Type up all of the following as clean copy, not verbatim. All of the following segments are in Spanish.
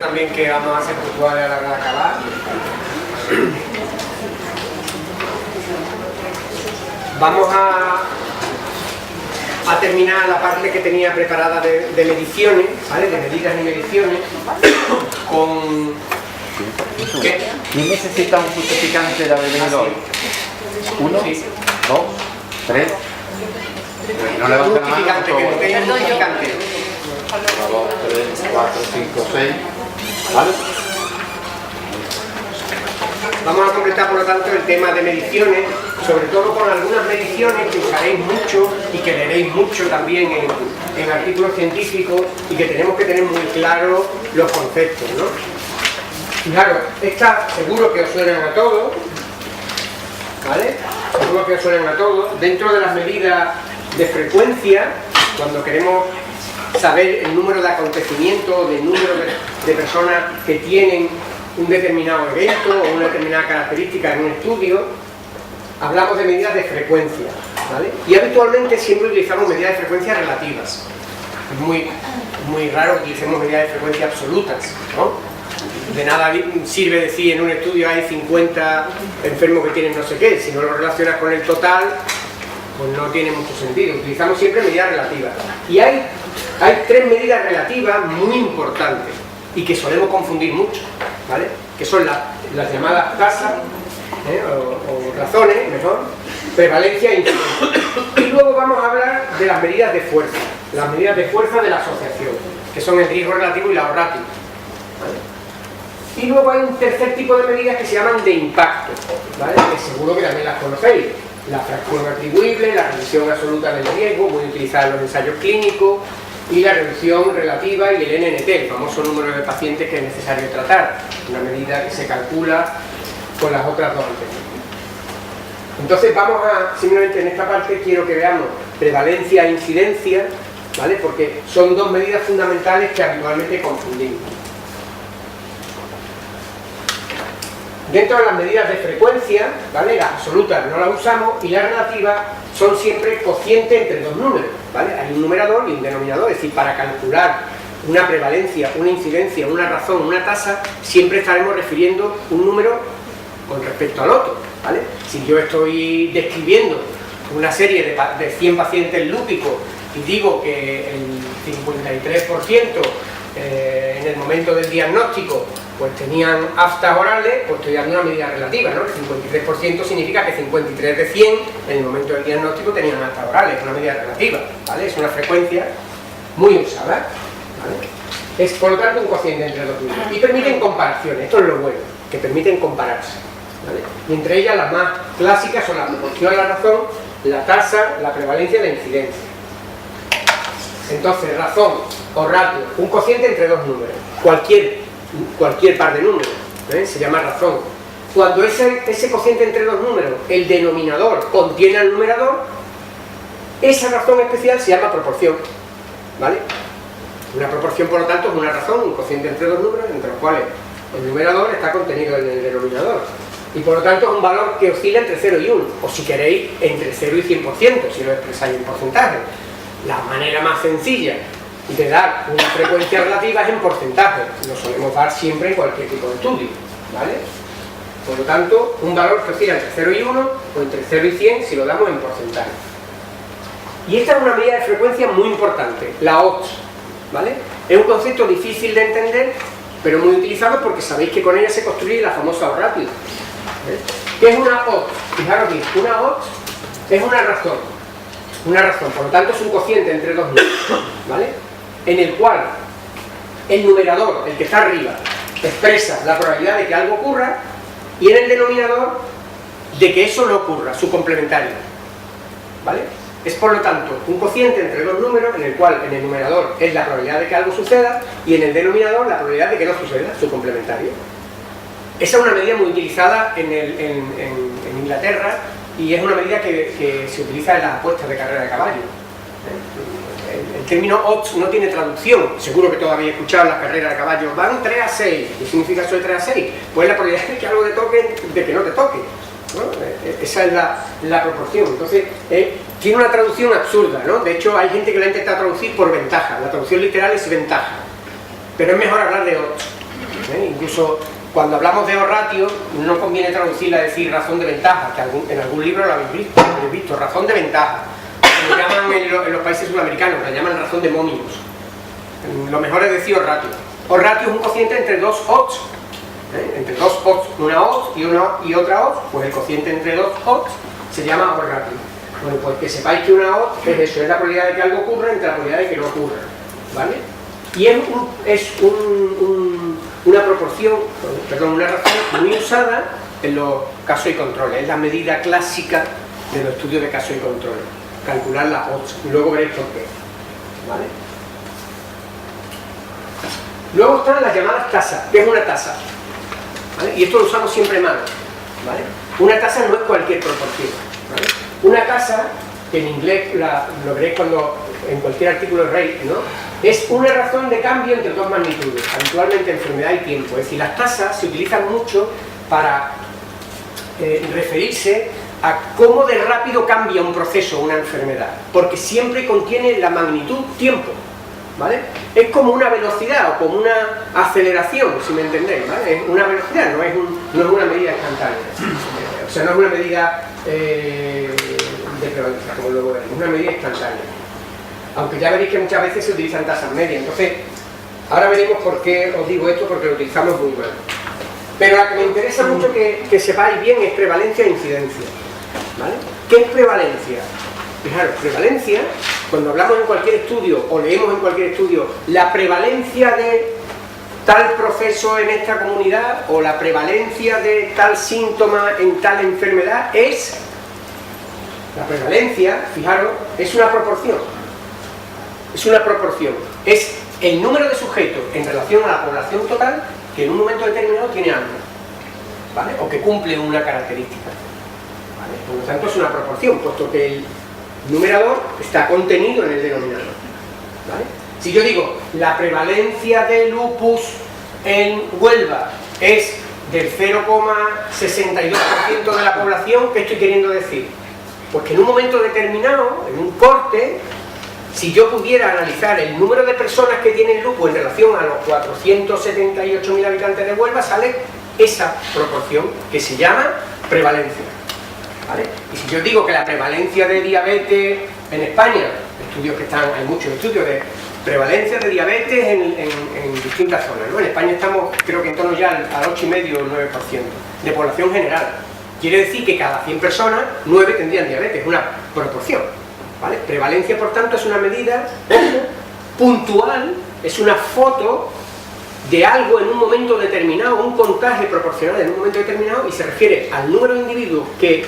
También que vamos a ser puntuales a la hora de acabar. Vamos a terminar la parte que tenía preparada de mediciones, ¿vale? De medidas y mediciones con... ¿Qué? ¿Quién necesita un justificante de haber venido hoy? ¿Uno? Sí. ¿Dos? ¿Tres? No le Un levanten la mano, justificante, por que favor. no tenga un justificante. 1, 2, 3, 4, 5, 6. ¿Vale? Vamos a completar, por lo tanto, el tema de mediciones, sobre todo con algunas mediciones que usaréis mucho y que leeréis mucho también en artículos científicos y que tenemos que tener muy claros los conceptos, ¿no? Fijaros, estas seguro que os suenan a todos, ¿vale? Seguro que os suenan a todos. Dentro de las medidas de frecuencia, cuando queremos saber el número de acontecimientos, del número de personas que tienen un determinado evento o una determinada característica en un estudio, hablamos de medidas de frecuencia, ¿vale? Y habitualmente siempre utilizamos medidas de frecuencia relativas. Es muy raro que utilicemos medidas de frecuencia absolutas, ¿no? De nada sirve decir en un estudio hay 50 enfermos que tienen no sé qué, si no lo relacionas con el total, pues no tiene mucho sentido. Utilizamos siempre medidas relativas. Y hay tres medidas relativas muy importantes y que solemos confundir mucho, ¿vale? Que son las llamadas tasas, o razones, mejor, prevalencia e incidencia. Y luego vamos a hablar de las medidas de fuerza, las medidas de fuerza de la asociación, que son el riesgo relativo y la ahorrática, ¿vale? Y luego hay un tercer tipo de medidas que se llaman de impacto, ¿vale? Que seguro que también las conocéis. La fracción atribuible, la revisión absoluta del riesgo, muy utilizada en los ensayos clínicos, y la reducción relativa y el NNT, el famoso número de pacientes que es necesario tratar, una medida que se calcula con las otras dos anteriores. Entonces vamos a, simplemente en esta parte quiero que veamos prevalencia e incidencia, ¿vale? Porque son dos medidas fundamentales que habitualmente confundimos. Dentro de las medidas de frecuencia, ¿vale? Las absolutas no las usamos y las relativas son siempre cocientes entre dos números, ¿vale? Hay un numerador y un denominador, es decir, para calcular una prevalencia, una incidencia, una razón, una tasa, siempre estaremos refiriendo un número con respecto al otro, ¿vale? Si yo estoy describiendo una serie de 100 pacientes lúpicos y digo que el 53% en el momento del diagnóstico pues tenían aftas orales, pues estoy dando una medida relativa, ¿no? El 53% significa que 53 de 100 en el momento del diagnóstico tenían aftas orales, es una medida relativa, ¿vale? Es una frecuencia muy usada, ¿vale? Es por lo tanto un cociente entre dos números y permiten comparaciones, esto es lo bueno, que permiten compararse, ¿vale? Y entre ellas las más clásicas son la proporción a la razón, la tasa, la prevalencia y la incidencia. Entonces, razón o ratio, un cociente entre dos números, cualquier par de números, ¿eh? Se llama razón. Cuando ese cociente entre dos números, el denominador contiene al numerador, esa razón especial se llama proporción, ¿vale? Una proporción, por lo tanto, es una razón, un cociente entre dos números, entre los cuales el numerador está contenido en el denominador. Y por lo tanto es un valor que oscila entre 0 y 1, o si queréis, entre 0 y 100%, si lo expresáis en porcentaje. La manera más sencilla de dar una frecuencia relativa es en porcentaje, lo solemos dar siempre en cualquier tipo de estudio, ¿vale? Por lo tanto, un valor que oscila entre 0 y 1 o entre 0 y 100 si lo damos en porcentaje. Y esta es una medida de frecuencia muy importante, la odds, ¿vale? Es un concepto difícil de entender, pero muy utilizado porque sabéis que con ella se construye la famosa odds ratio. ¿Qué es una odds? Fijaros bien, una odds es una razón, por lo tanto es un cociente entre dos números, ¿vale? En el cual el numerador, el que está arriba, expresa la probabilidad de que algo ocurra y en el denominador de que eso no ocurra, su complementario, ¿vale? Es por lo tanto un cociente entre dos números en el cual en el numerador es la probabilidad de que algo suceda y en el denominador la probabilidad de que no suceda, su complementario. Esa es una medida muy utilizada en Inglaterra y es una medida que se utiliza en las apuestas de carrera de caballo. El término odds no tiene traducción, seguro que todavía he escuchado en las carreras de caballo, van 3 a 6, ¿qué significa eso de 3 a 6? Pues la probabilidad de que algo te toque, de que no te toque, ¿no? Esa es la proporción. Entonces tiene una traducción absurda, ¿no? De hecho hay gente que la ha intentado traducir por ventaja, la traducción literal es ventaja, pero es mejor hablar de odds, Incluso cuando hablamos de O-ratio, no conviene traducirla a decir razón de ventaja, que en algún libro lo habéis visto, razón de ventaja. Lo llaman en los países sudamericanos, la llaman razón de Momius. Lo mejor es decir O-ratio. O-ratio es un cociente entre dos odds, entre dos odds, una odds y otra odds, pues el cociente entre dos odds se llama O-ratio. Bueno, pues que sepáis que una odds es eso, es la probabilidad de que algo ocurra entre la probabilidad de que no ocurra, ¿vale? Y es una proporción, una razón muy usada en los casos y controles, es la medida clásica de los estudios de casos y controles, calcular las odds, y luego veréis por qué, ¿vale? Luego están las llamadas tasas. ¿Qué es una tasa? ¿Vale? Y esto lo usamos siempre mal, ¿vale? Una tasa no es cualquier proporción, ¿vale? Una tasa, que en inglés lo veréis en cualquier artículo de Rey, ¿no? Es una razón de cambio entre dos magnitudes, habitualmente enfermedad y tiempo. Es decir, las tasas se utilizan mucho para referirse a cómo de rápido cambia un proceso o una enfermedad, porque siempre contiene la magnitud tiempo, ¿vale? Es como una velocidad o como una aceleración, si me entendéis, ¿vale? Es una velocidad, no es una medida instantánea, o sea, no es una medida de prevalencia, como luego veremos, es una medida instantánea. Aunque ya veréis que muchas veces se utilizan tasas medias, entonces ahora veremos por qué os digo esto, porque lo utilizamos muy mal. Pero la que me interesa mucho que sepáis bien es prevalencia e incidencia, ¿vale? ¿Qué es prevalencia? Fijaros, prevalencia, cuando hablamos en cualquier estudio o leemos en cualquier estudio la prevalencia de tal proceso en esta comunidad o la prevalencia de tal síntoma en tal enfermedad, la prevalencia, fijaros, es una proporción. Es una proporción. Es el número de sujetos en relación a la población total que en un momento determinado tiene algo, ¿vale? O que cumple una característica, ¿vale? Por lo tanto es una proporción, puesto que el numerador está contenido en el denominador, ¿vale? Si yo digo la prevalencia de lupus en Huelva es del 0,62% de la población, ¿qué estoy queriendo decir? Pues que en un momento determinado, en un corte, si yo pudiera analizar el número de personas que tienen lupus en relación a los 478.000 habitantes de Huelva, sale esa proporción que se llama prevalencia, ¿vale? Y si yo digo que la prevalencia de diabetes en España, hay muchos estudios de prevalencia de diabetes en distintas zonas, ¿no? En España estamos, creo que en torno ya al 8,5 o 9% de población general. Quiere decir que cada 100 personas, 9 tendrían diabetes, una proporción, ¿vale? Prevalencia, por tanto, es una medida puntual, es una foto de algo en un momento determinado, un contagio proporcional en un momento determinado, y se refiere al número de individuos que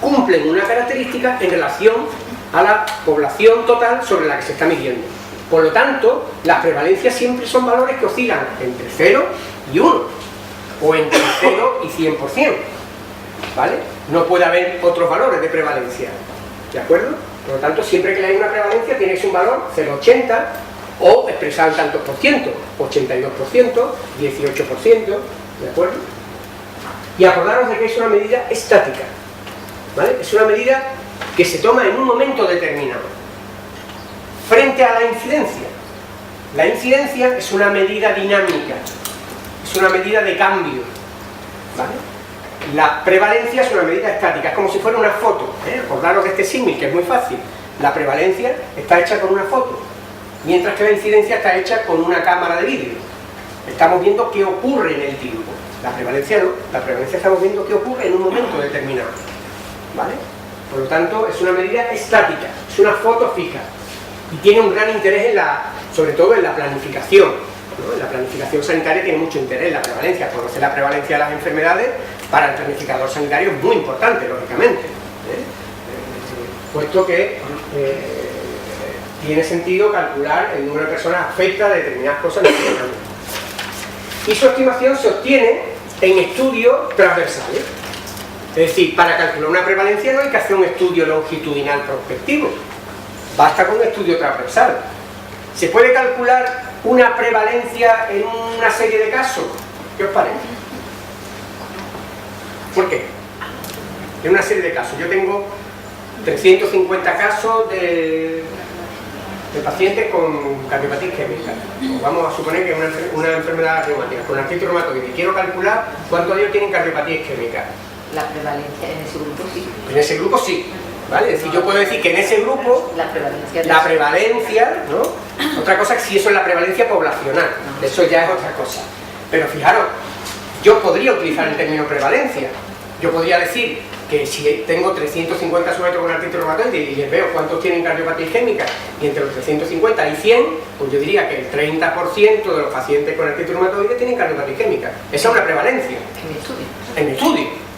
cumplen una característica en relación a la población total sobre la que se está midiendo. Por lo tanto, las prevalencias siempre son valores que oscilan entre 0 y 1, o entre 0 y 100%, ¿vale? No puede haber otros valores de prevalencia, ¿de acuerdo? Por lo tanto, siempre que le hay una prevalencia tiene un valor 0,80 o expresado en tantos por ciento, 82%, 18%, ¿de acuerdo? Y acordaros de que es una medida estática, ¿vale? Es una medida que se toma en un momento determinado. Frente a la incidencia. La incidencia es una medida dinámica, es una medida de cambio, ¿vale? La prevalencia es una medida estática, es como si fuera una foto, ¿eh? Acordaros de este símil, que es muy fácil. La prevalencia está hecha con una foto, mientras que la incidencia está hecha con una cámara de vídeo. Estamos viendo qué ocurre en el tiempo. La prevalencia no, la prevalencia estamos viendo qué ocurre en un momento determinado, ¿vale? Por lo tanto, es una medida estática, es una foto fija. Y tiene un gran interés sobre todo en la planificación, ¿no? En la planificación sanitaria tiene mucho interés la prevalencia. Conocer la prevalencia de las enfermedades para el planificador sanitario es muy importante, lógicamente, puesto que tiene sentido calcular el número de personas afectadas de determinadas cosas en el momento. Y su estimación se obtiene en estudios transversales. Es decir, para calcular una prevalencia no hay que hacer un estudio longitudinal prospectivo, basta con un estudio transversal. ¿Se puede calcular una prevalencia en una serie de casos? ¿Qué os parece? ¿Por qué? En una serie de casos. Yo tengo 350 casos de de pacientes con cardiopatía isquémica. O vamos a suponer que es una enfermedad reumática con artritis reumatoide y quiero calcular cuántos de ellos tienen cardiopatía isquémica. La prevalencia en ese grupo sí. En ese grupo sí, ¿vale? Es decir, yo puedo decir que en ese grupo la prevalencia, ¿no? Otra cosa es si eso es la prevalencia poblacional, eso ya es otra cosa. Pero fijaros, yo podría utilizar el término prevalencia. Yo podría decir que si tengo 350 sujetos con artritis reumatoide y les veo cuántos tienen cardiopatía isquémica y entre los 350 hay 100, pues yo diría que el 30% de los pacientes con artritis reumatoide tienen cardiopatía isquémica. Esa es una prevalencia. En mi estudio. En mi estudio.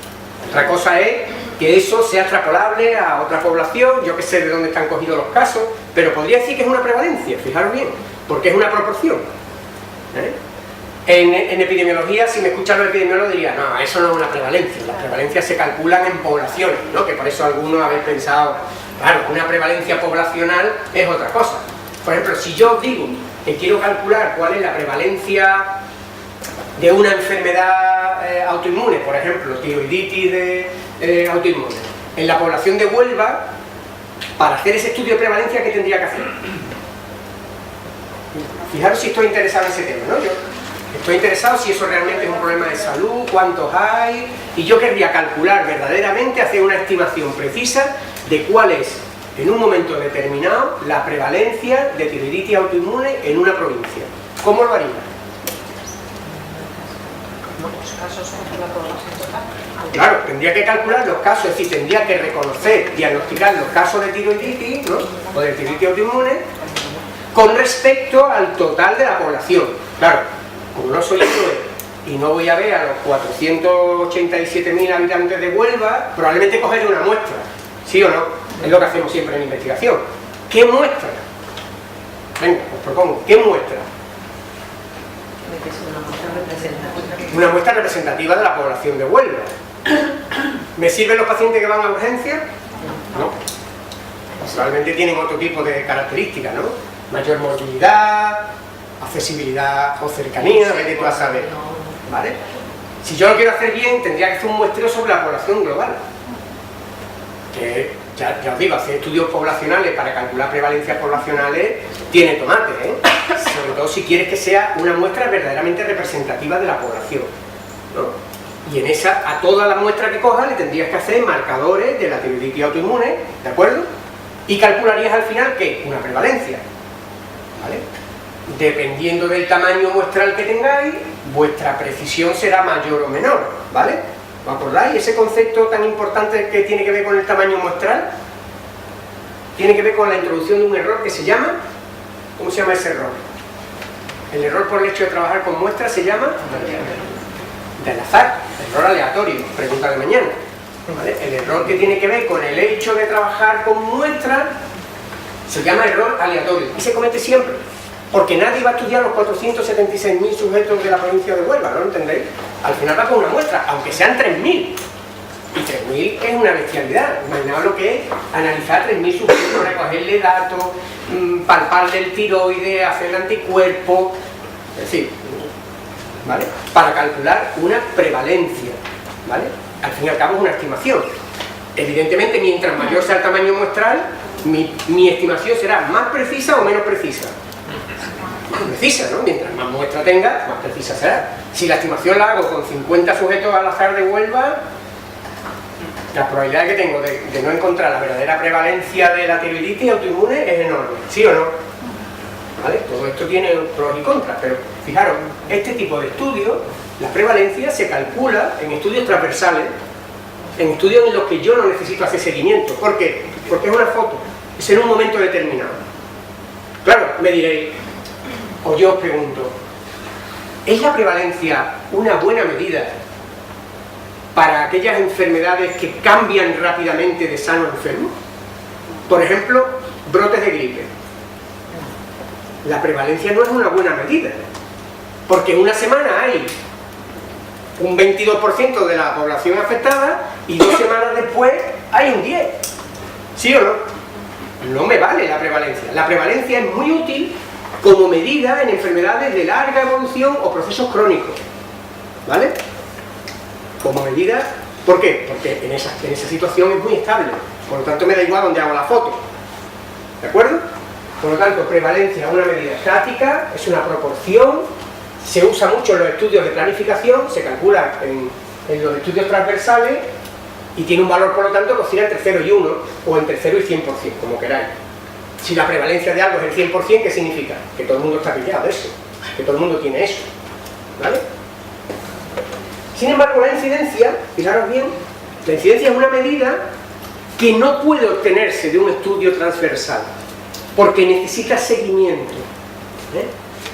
Otra cosa es que eso sea extrapolable a otra población, yo que sé de dónde están cogidos los casos, pero podría decir que es una prevalencia, fijaros bien, porque es una proporción. En epidemiología, si me escuchan los epidemiólogos dirían, no, eso no es una prevalencia, las prevalencias se calculan en poblaciones, ¿no? Que por eso algunos habéis pensado, claro, una prevalencia poblacional es otra cosa. Por ejemplo, si yo digo que quiero calcular cuál es la prevalencia de una enfermedad autoinmune, por ejemplo, tiroiditis autoinmune, en la población de Huelva, para hacer ese estudio de prevalencia, ¿qué tendría que hacer? Fijaros si estoy interesado en ese tema, ¿no? Yo estoy interesado si eso realmente es un problema de salud, cuántos hay, y yo querría calcular verdaderamente, hacer una estimación precisa de cuál es, en un momento determinado, la prevalencia de tiroiditis autoinmune en una provincia. ¿Cómo lo haría? Claro, tendría que calcular los casos, es decir, tendría que reconocer, diagnosticar los casos de tiroiditis, ¿no? O de tiroiditis autoinmune con respecto al total de la población. Claro, como no soy yo y no voy a ver a los 487.000 habitantes de Huelva, probablemente cogeré una muestra, ¿sí o no? Es lo que hacemos siempre en investigación. ¿Qué muestra? Venga, os propongo, ¿qué muestra? Una muestra representativa de la población de Huelva. ¿Me sirven los pacientes que van a urgencia? No. Probablemente tienen otro tipo de características, ¿no? Mayor movilidad, accesibilidad o cercanía, vete tú a saber, ¿vale? Si yo lo quiero hacer bien, tendría que hacer un muestreo sobre la población global. Que ya os digo, hacer estudios poblacionales para calcular prevalencias poblacionales tiene tomate, ¿eh? Sobre todo si quieres que sea una muestra verdaderamente representativa de la población, ¿no? Y en esa, a toda la muestra que cojas le tendrías que hacer marcadores de la tiroiditis autoinmune, ¿de acuerdo? Y calcularías al final, ¿qué? Una prevalencia, ¿vale? Dependiendo del tamaño muestral que tengáis, vuestra precisión será mayor o menor, ¿vale? ¿Os acordáis? Ese concepto tan importante que tiene que ver con el tamaño muestral tiene que ver con la introducción de un error que se llama, ¿cómo se llama ese error? El error por el hecho de trabajar con muestras se llama del azar, error aleatorio, pregunta de mañana, ¿vale? El error que tiene que ver con el hecho de trabajar con muestras se llama error aleatorio y se comete siempre, porque nadie va a estudiar los 476.000 sujetos de la provincia de Huelva, ¿no lo entendéis? Al final va con una muestra, aunque sean 3.000, y 3.000 es una bestialidad. Imaginaos lo que es analizar 3.000 sujetos, recogerle datos, palparle el tiroides, hacerle anticuerpos, es decir, ¿vale? Para calcular una prevalencia, ¿vale? Al fin y al cabo es una estimación. Evidentemente, mientras mayor sea el tamaño muestral, mi estimación será más precisa o menos precisa. Más precisa, ¿no? Mientras más muestra tenga, más precisa será. Si la estimación la hago con 50 sujetos al azar de Huelva, la probabilidad que tengo de no encontrar la verdadera prevalencia de la tiroiditis autoinmune es enorme, ¿sí o no? ¿Vale? Todo esto tiene pros y contras, pero fijaros, este tipo de estudios, la prevalencia se calcula en estudios transversales, en estudios en los que yo no necesito hacer seguimiento. ¿Por qué? Porque es una foto, es en un momento determinado. Claro, me diréis, o yo os pregunto, ¿es la prevalencia una buena medida para aquellas enfermedades que cambian rápidamente de sano a enfermo? Por ejemplo, brotes de gripe. La prevalencia no es una buena medida, porque en una semana hay un 22% de la población afectada y 2 semanas después hay un 10%. ¿Sí o no? No me vale la prevalencia. La prevalencia es muy útil como medida en enfermedades de larga evolución o procesos crónicos, ¿vale? Como medida, ¿por qué? Porque en esa situación es muy estable, por lo tanto me da igual dónde hago la foto, ¿de acuerdo? Por lo tanto, prevalencia es una medida estática, es una proporción, se usa mucho en los estudios de planificación, se calcula en los estudios transversales y tiene un valor, por lo tanto, que oscila entre 0 y 1 o entre 0 y 100%, como queráis. Si la prevalencia de algo es el 100%, ¿qué significa? Que todo el mundo está pillado de eso, que todo el mundo tiene eso, ¿vale? Sin embargo, la incidencia, fijaros bien, la incidencia es una medida que no puede obtenerse de un estudio transversal, porque necesita seguimiento.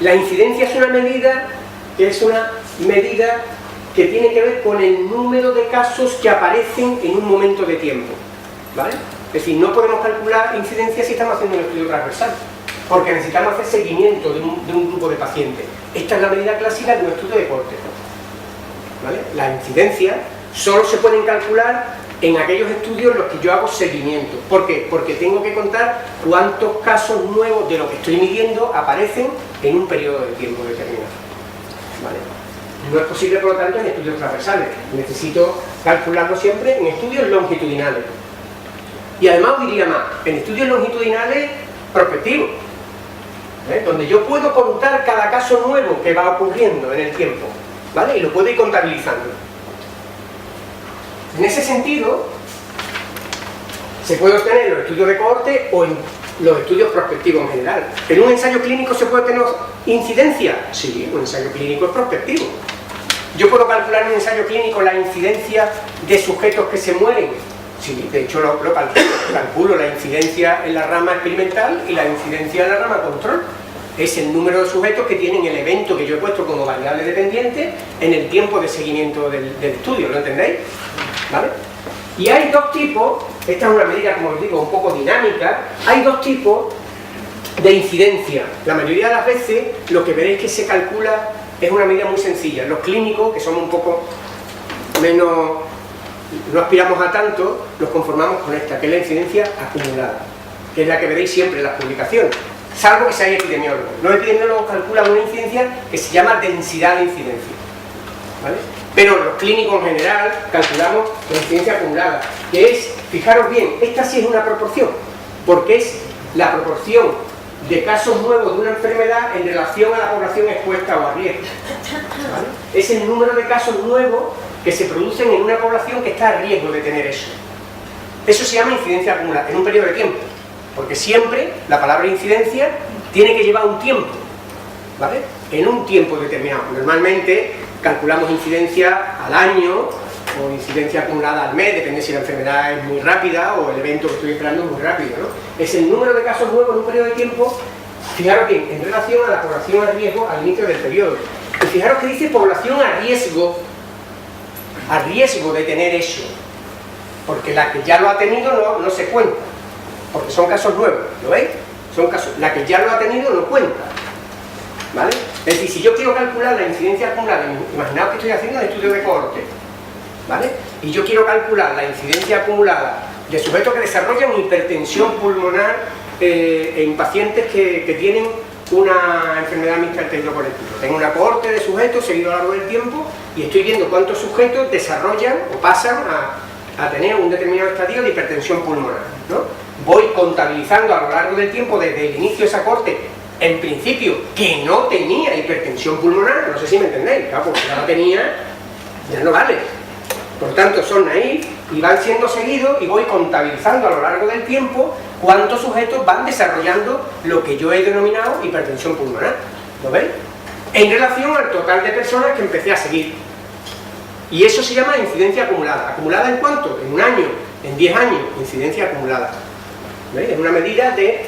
La incidencia es una medida que tiene que ver con el número de casos que aparecen en un momento de tiempo, ¿vale? Es decir, no podemos calcular incidencia si estamos haciendo un estudio transversal, porque necesitamos hacer seguimiento de un grupo de pacientes. Esta es la medida clásica de un estudio de corte, ¿vale? La incidencia solo se pueden calcular en aquellos estudios en los que yo hago seguimiento. ¿Por qué? Porque tengo que contar cuántos casos nuevos de lo que estoy midiendo aparecen en un periodo de tiempo determinado, ¿vale? No es posible, por lo tanto, en estudios transversales. Necesito calcularlo siempre en estudios longitudinales. Y además os diría más, en estudios longitudinales prospectivos, donde yo puedo contar cada caso nuevo que va ocurriendo en el tiempo, ¿vale? Y lo puedo ir contabilizando. En ese sentido, se puede obtener en los estudios de cohorte o en los estudios prospectivos en general. ¿En un ensayo clínico se puede tener incidencia? Sí, un ensayo clínico es prospectivo. ¿Yo puedo calcular en un ensayo clínico la incidencia de sujetos que se mueren? Sí, de hecho lo calculo la incidencia en la rama experimental y la incidencia en la rama control. Es el número de sujetos que tienen el evento que yo he puesto como variable dependiente en el tiempo de seguimiento del estudio, ¿lo entendéis? ¿Vale? Y hay dos tipos, esta es una medida, como os digo, un poco dinámica, hay dos tipos de incidencia. La mayoría de las veces lo que veréis que se calcula es una medida muy sencilla. Los clínicos, que somos un poco menos, no aspiramos a tanto, nos conformamos con esta, que es la incidencia acumulada, que es la que veréis siempre en las publicaciones, salvo que seáis epidemiólogos. Los epidemiólogos calculan una incidencia que se llama densidad de incidencia, ¿vale? Pero los clínicos en general calculamos la incidencia acumulada, que es, fijaros bien, esta sí es una proporción, porque es la proporción de casos nuevos de una enfermedad en relación a la población expuesta o a riesgo, ¿vale? Es el número de casos nuevos que se producen en una población que está a riesgo de tener eso. Eso se llama incidencia acumulada, en un periodo de tiempo, porque siempre la palabra incidencia tiene que llevar un tiempo, ¿vale? En un tiempo determinado. Normalmente calculamos incidencia al año o incidencia acumulada al mes, depende si la enfermedad es muy rápida o el evento que estoy esperando es muy rápido, ¿no? Es el número de casos nuevos en un periodo de tiempo, fijaros bien, en relación a la población a riesgo al inicio del periodo. Y fijaros que dice población a riesgo de tener eso, porque la que ya lo ha tenido no se cuenta, porque son casos nuevos, ¿lo veis? Son casos, la que ya lo ha tenido no cuenta, ¿vale? Es decir, si yo quiero calcular la incidencia acumulada, imaginaos que estoy haciendo un estudio de cohorte, ¿vale? Y yo quiero calcular la incidencia acumulada de sujetos que desarrollan hipertensión pulmonar en pacientes que tienen una enfermedad mixta del tejido conectivo. Tengo una cohorte de sujetos seguido a lo largo del tiempo y estoy viendo cuántos sujetos desarrollan o pasan a tener un determinado estadio de hipertensión pulmonar, ¿no? Voy contabilizando a lo largo del tiempo desde el inicio de esa cohorte, en principio, que no tenía hipertensión pulmonar, no sé si me entendéis, claro, porque ya la tenía, ya no vale. Por tanto, son naif y van siendo seguidos y voy contabilizando a lo largo del tiempo cuántos sujetos van desarrollando lo que yo he denominado hipertensión pulmonar, ¿lo veis? En relación al total de personas que empecé a seguir. Y eso se llama incidencia acumulada. ¿Acumulada en cuánto? En un año, en 10 años, incidencia acumulada. ¿Veis? Es una medida de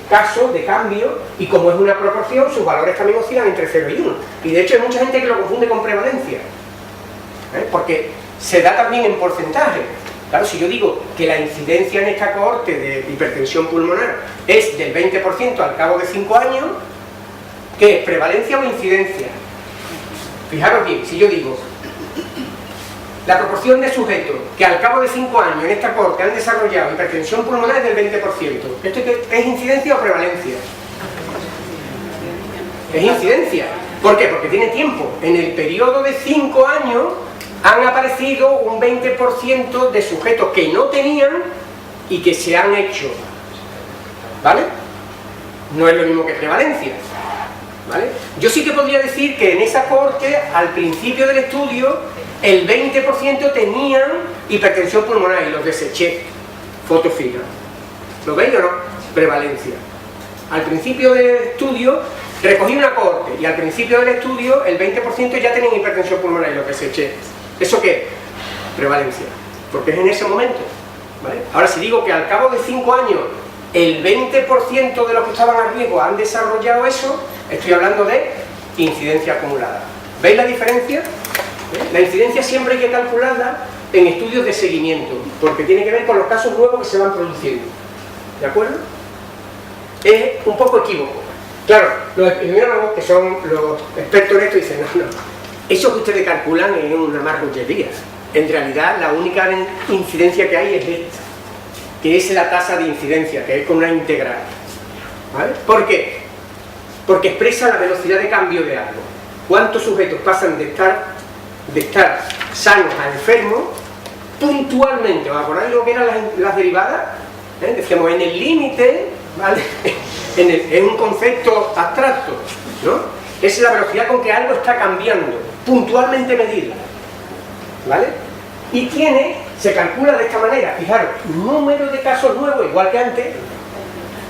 casos, de cambio, y como es una proporción, sus valores también oscilan entre 0 y 1. Y de hecho hay mucha gente que lo confunde con prevalencia, porque se da también en porcentaje. Claro, si yo digo que la incidencia en esta cohorte de hipertensión pulmonar es del 20% al cabo de 5 años, ¿qué es? ¿Prevalencia o incidencia? Fijaros bien, si yo digo la proporción de sujetos que al cabo de 5 años en esta cohorte han desarrollado hipertensión pulmonar es del 20%. ¿Esto es incidencia o prevalencia? Es incidencia. ¿Por qué? Porque tiene tiempo. En el periodo de 5 años han aparecido un 20% de sujetos que no tenían y que se han hecho. ¿Vale? no es lo mismo que prevalencia, ¿vale? Yo sí que podría decir que en esa cohorte, al principio del estudio, el 20% tenían hipertensión pulmonar y los deseché, foto fija. ¿Lo veis o no? Prevalencia. Al principio del estudio recogí una cohorte y al principio del estudio el 20% ya tenían hipertensión pulmonar y los deseché. ¿Eso qué? Prevalencia. Porque es en ese momento, ¿vale? Ahora, si digo que al cabo de 5 años el 20% de los que estaban a riesgo han desarrollado eso, estoy hablando de incidencia acumulada. ¿Veis la diferencia? La incidencia siempre hay que calcularla en estudios de seguimiento, porque tiene que ver con los casos nuevos que se van produciendo. ¿De acuerdo? Es un poco equívoco. Claro, los epidemiólogos, que son los expertos en esto, dicen, no, eso que ustedes calculan es una marrullería. En realidad, la única incidencia que hay es esta, que es la tasa de incidencia, que es con una integral. ¿Vale? ¿Por qué? Porque expresa la velocidad de cambio de algo. ¿Cuántos sujetos pasan de estar sanos a enfermos puntualmente? ¿Os acordáis lo que eran las derivadas? Decíamos, en el límite, ¿vale? Es un concepto abstracto, ¿no? Es la velocidad con que algo está cambiando, puntualmente medida, ¿vale? Y se calcula de esta manera, fijaros, número de casos nuevos, igual que antes,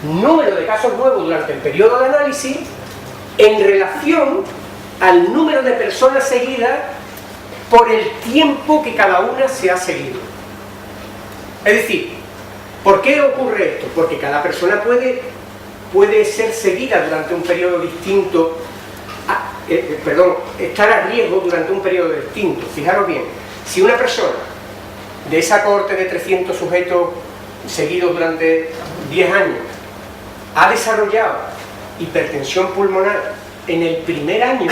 número de casos nuevos durante el periodo de análisis en relación al número de personas seguidas por el tiempo que cada una se ha seguido. Es decir, ¿por qué ocurre esto? Porque cada persona puede ser seguida durante un periodo distinto, estar a riesgo durante un periodo distinto. Fijaros bien, si una persona de esa cohorte de 300 sujetos seguidos durante 10 años ha desarrollado hipertensión pulmonar en el primer año,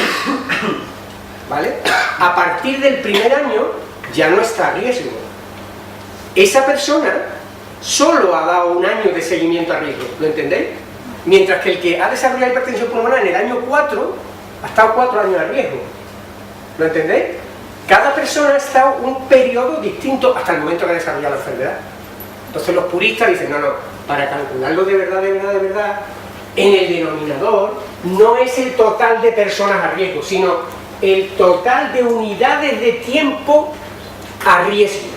¿vale? A partir del primer año ya no está a riesgo. Esa persona solo ha dado un año de seguimiento a riesgo, ¿lo entendéis? Mientras que el que ha desarrollado hipertensión pulmonar en el año 4 ha estado 4 años a riesgo, ¿lo entendéis? Cada persona ha estado un periodo distinto hasta el momento que ha desarrollado la enfermedad. Entonces los puristas dicen, no, para calcularlo de verdad, en el denominador no es el total de personas a riesgo, sino el total de unidades de tiempo a riesgo,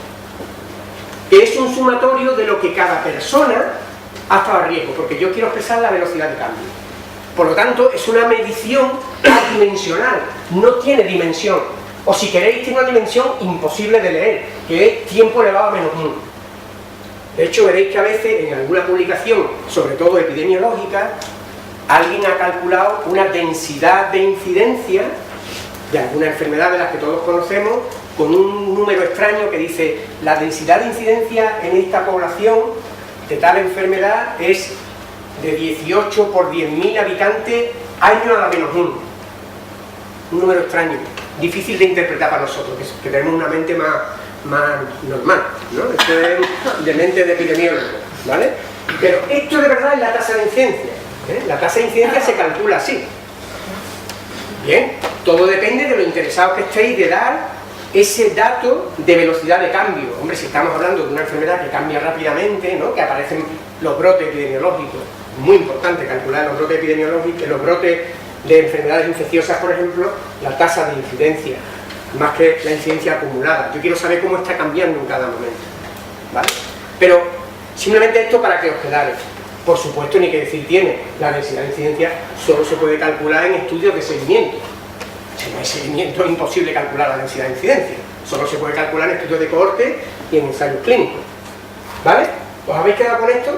que es un sumatorio de lo que cada persona ha estado a riesgo, porque yo quiero expresar la velocidad de cambio. Por lo tanto, es una medición adimensional, no tiene dimensión, o si queréis tiene una dimensión imposible de leer, que es tiempo elevado a -1. De hecho, veréis que a veces en alguna publicación, sobre todo epidemiológica, alguien ha calculado una densidad de incidencia de alguna enfermedad de las que todos conocemos, con un número extraño que dice la densidad de incidencia en esta población de tal enfermedad es de 18 por 10.000 habitantes año a la -1. Un número extraño, difícil de interpretar para nosotros, que tenemos una mente más normal, ¿no? Esto es de mente de epidemiólogo, ¿vale? Pero esto de verdad es la tasa de incidencia, ¿eh? La tasa de incidencia se calcula así. Bien, todo depende de lo interesados que estéis de dar ese dato de velocidad de cambio. Hombre, si estamos hablando de una enfermedad que cambia rápidamente, ¿no? Que aparecen los brotes epidemiológicos, muy importante calcular los brotes epidemiológicos, los brotes de enfermedades infecciosas, por ejemplo, la tasa de incidencia, más que la incidencia acumulada. Yo quiero saber cómo está cambiando en cada momento, ¿vale? Pero simplemente esto para que os quedáis. Por supuesto, ni que decir tiene, la densidad de incidencia solo se puede calcular en estudios de seguimiento. Si no hay seguimiento es imposible calcular la densidad de incidencia, solo se puede calcular en estudios de cohorte y en ensayos clínicos, ¿vale? ¿Os habéis quedado con esto?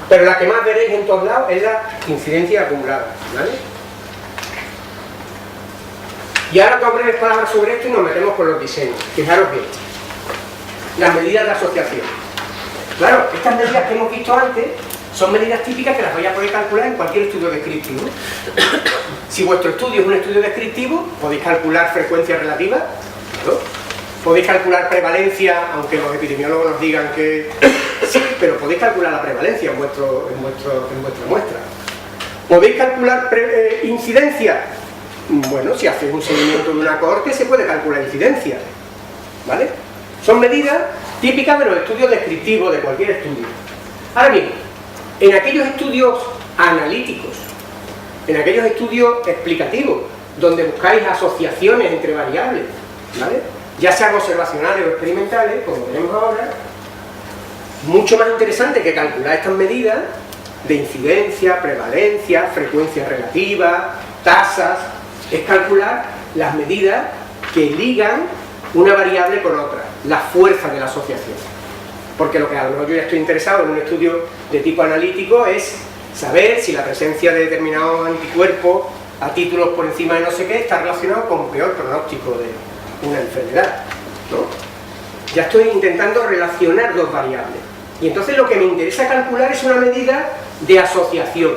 Pero la que más veréis en todos lados es la incidencia acumulada, ¿vale? Y ahora con breves palabras sobre esto y nos metemos con los diseños. Fijaros bien, las medidas de asociación. Claro, estas medidas que hemos visto antes son medidas típicas que las vais a poder calcular en cualquier estudio descriptivo. Si vuestro estudio es un estudio descriptivo, podéis calcular frecuencia relativa, ¿no? Podéis calcular prevalencia, aunque los epidemiólogos nos digan que sí, pero podéis calcular la prevalencia en vuestra muestra. Podéis calcular incidencia. Bueno, si hacéis un seguimiento de una cohorte se puede calcular incidencia, ¿vale? Son medidas típicas de los estudios descriptivos de cualquier estudio. Ahora bien, en aquellos estudios analíticos, en aquellos estudios explicativos, donde buscáis asociaciones entre variables, ¿vale? Ya sean observacionales o experimentales, como veremos ahora, mucho más interesante que calcular estas medidas de incidencia, prevalencia, frecuencia relativa, tasas, es calcular las medidas que ligan una variable con otra, la fuerza de la asociación. Porque lo que a lo mejor yo ya estoy interesado en un estudio de tipo analítico es saber si la presencia de determinados anticuerpos a títulos por encima de no sé qué está relacionado con peor pronóstico de una enfermedad, ¿no? Ya estoy intentando relacionar dos variables. Y entonces lo que me interesa calcular es una medida de asociación,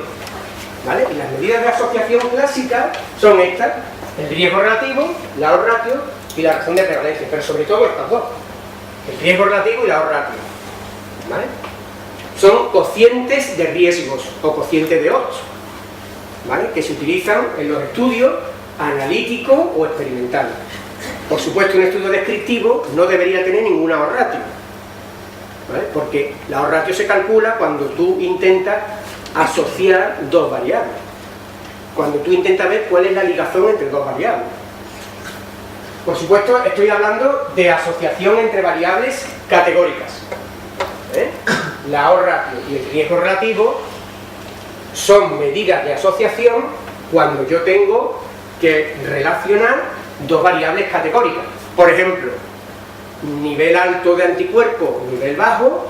¿vale? Y las medidas de asociación clásicas son estas: el riesgo relativo, la odds ratio y la razón de prevalencia, pero sobre todo estas dos, el riesgo relativo y la odds ratio, ¿vale? Son cocientes de riesgos o cocientes de odds, ¿vale? Que se utilizan en los estudios analíticos o experimentales. Por supuesto, un estudio descriptivo no debería tener ninguna odds ratio, ¿vale? Porque la odds ratio se calcula cuando tú intentas asociar dos variables, cuando tú intentas ver cuál es la ligación entre dos variables. Por supuesto, estoy hablando de asociación entre variables categóricas, ¿eh? La odds ratio y el riesgo relativo son medidas de asociación cuando yo tengo que relacionar dos variables categóricas. Por ejemplo, nivel alto de anticuerpo, nivel bajo,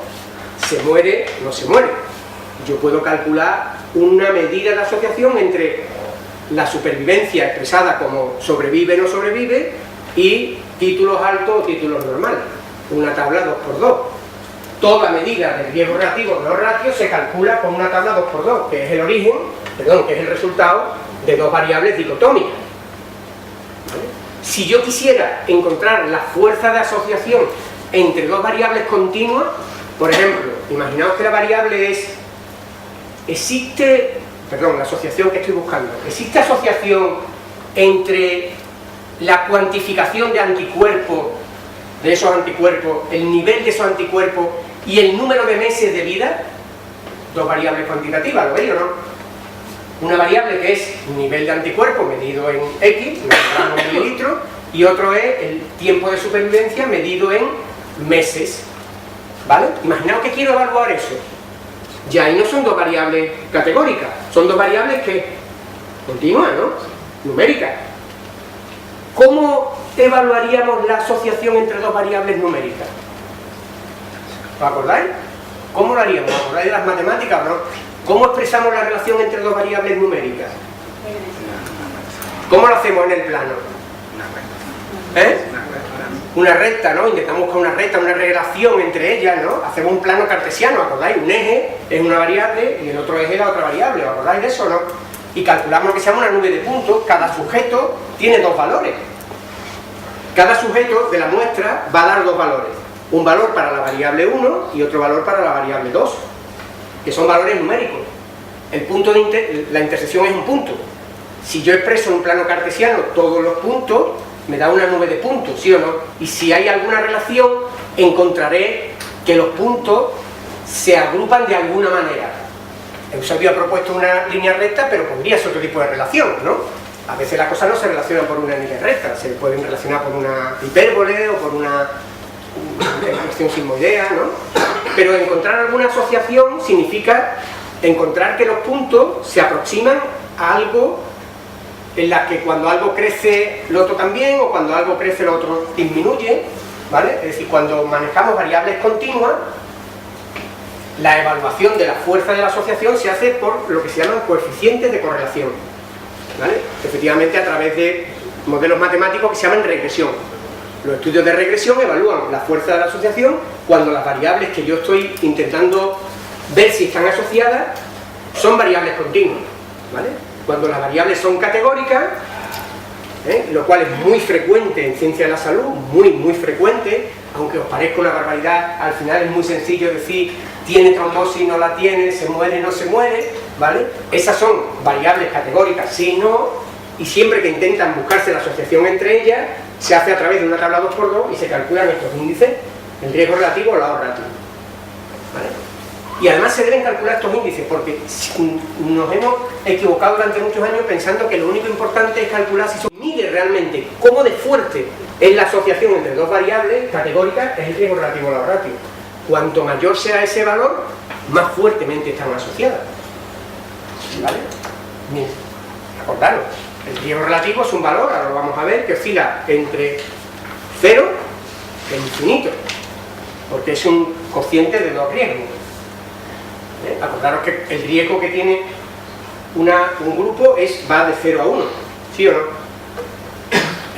se muere, no se muere. Yo puedo calcular una medida de asociación entre la supervivencia expresada como sobrevive o no sobrevive y títulos altos o títulos normales. Una tabla 2×2. Toda medida del riesgo relativo o no ratio se calcula con una tabla 2×2, que es el origen, perdón, que es el resultado de dos variables dicotómicas. ¿Vale? Si yo quisiera encontrar la fuerza de asociación entre dos variables continuas, por ejemplo, imaginaos que la variable es la asociación que estoy buscando, ¿existe asociación entre la cuantificación de anticuerpos, de esos anticuerpos, el nivel de esos anticuerpos y el número de meses de vida? Dos variables cuantitativas, ¿lo veis o no? Una variable que es nivel de anticuerpo medido en X, en mililitros, y otro es el tiempo de supervivencia medido en meses, ¿vale? Imaginaos que quiero evaluar eso. Ya ahí no son dos variables categóricas, son dos variables que continúan, ¿no? Numéricas. ¿Cómo evaluaríamos la asociación entre dos variables numéricas? ¿Os acordáis? ¿Cómo lo haríamos? ¿Os acordáis de las matemáticas, no? ¿Cómo expresamos la relación entre dos variables numéricas? ¿Cómo lo hacemos en el plano? ¿Eh? Una recta, ¿no? Intentamos buscar una recta, una relación entre ellas, ¿no? Hacemos un plano cartesiano, ¿acordáis? Un eje es una variable y el otro eje es la otra variable, ¿os acordáis de eso, no? Y calculamos lo que se llama una nube de puntos. Cada sujeto tiene dos valores. Cada sujeto de la muestra va a dar dos valores. Un valor para la variable 1 y otro valor para la variable 2, que son valores numéricos. El punto de la intersección es un punto. Si yo expreso en un plano cartesiano todos los puntos, me da una nube de puntos, ¿sí o no? Y si hay alguna relación, encontraré que los puntos se agrupan de alguna manera. Eusebio ha propuesto una línea recta, pero podría ser otro tipo de relación, ¿no? A veces las cosas no se relacionan por una línea recta, se pueden relacionar por una hipérbole o por una expresión sigmoidea, ¿no? Pero encontrar alguna asociación significa encontrar que los puntos se aproximan a algo en la que cuando algo crece lo otro también, o cuando algo crece lo otro disminuye, ¿vale? Es decir, cuando manejamos variables continuas, la evaluación de la fuerza de la asociación se hace por lo que se llaman coeficientes de correlación, ¿vale? Efectivamente, a través de modelos matemáticos que se llaman regresión. Los estudios de regresión evalúan la fuerza de la asociación cuando las variables que yo estoy intentando ver si están asociadas son variables continuas, ¿vale? Cuando las variables son categóricas, lo cual es muy frecuente en ciencia de la salud, muy frecuente, aunque os parezca una barbaridad, al final es muy sencillo decir tiene trombosis, no la tiene, se muere, no se muere, ¿vale? Esas son variables categóricas, sí, no, y siempre que intentan buscarse la asociación entre ellas, se hace a través de una tabla 2×2 y se calculan estos índices, el riesgo relativo o la odds ratio, ¿vale? Y además se deben calcular estos índices, porque nos hemos equivocado durante muchos años pensando que lo único importante es calcular si se mide realmente cómo de fuerte es la asociación entre dos variables categóricas, es el riesgo relativo a la ratio. Cuanto mayor sea ese valor, más fuertemente están asociadas. ¿Vale? Bien. Acordaros, el riesgo relativo es un valor, ahora lo vamos a ver, que oscila entre 0 e infinito, porque es un cociente de dos riesgos. Acordaros que el riesgo que tiene un grupo va de 0 a 1, ¿sí o no?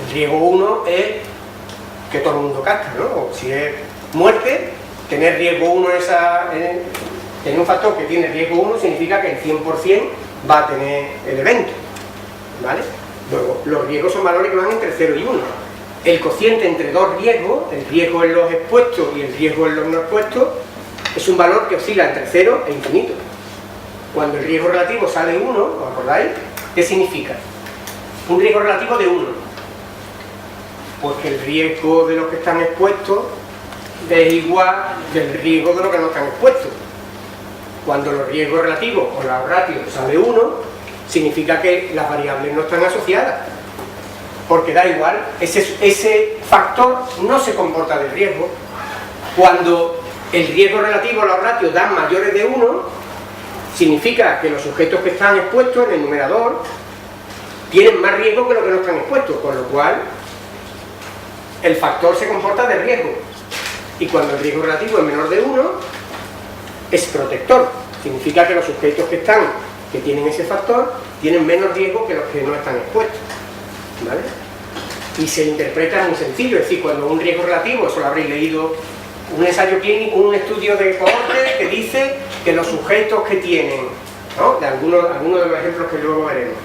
El riesgo 1 es que todo el mundo casca, ¿no? O si es muerte, tener riesgo 1 tener un factor que tiene riesgo 1 significa que el 100% va a tener el evento, ¿vale? Luego, los riesgos son valores que van entre 0 y 1. El cociente entre dos riesgos, el riesgo en los expuestos y el riesgo en los no expuestos, es un valor que oscila entre 0 e infinito. Cuando el riesgo relativo sale 1, ¿os acordáis? ¿Qué significa? Un riesgo relativo de 1. Porque el riesgo de los que están expuestos es igual del riesgo de los que no están expuestos. Cuando los riesgos relativos o la ratio sale 1, significa que las variables no están asociadas. Porque da igual, ese factor no se comporta de riesgo. Cuando el riesgo relativo a los ratios dan mayores de 1, significa que los sujetos que están expuestos en el numerador tienen más riesgo que los que no están expuestos, con lo cual el factor se comporta de riesgo. Y cuando el riesgo relativo es menor de 1, es protector. Significa que los sujetos que tienen ese factor tienen menos riesgo que los que no están expuestos. ¿Vale? Y se interpreta muy sencillo, es decir, cuando un riesgo relativo, eso lo habréis leído, un ensayo clínico, un estudio de cohorte que dice que los sujetos que tienen, ¿no? De algunos de los ejemplos que luego veremos,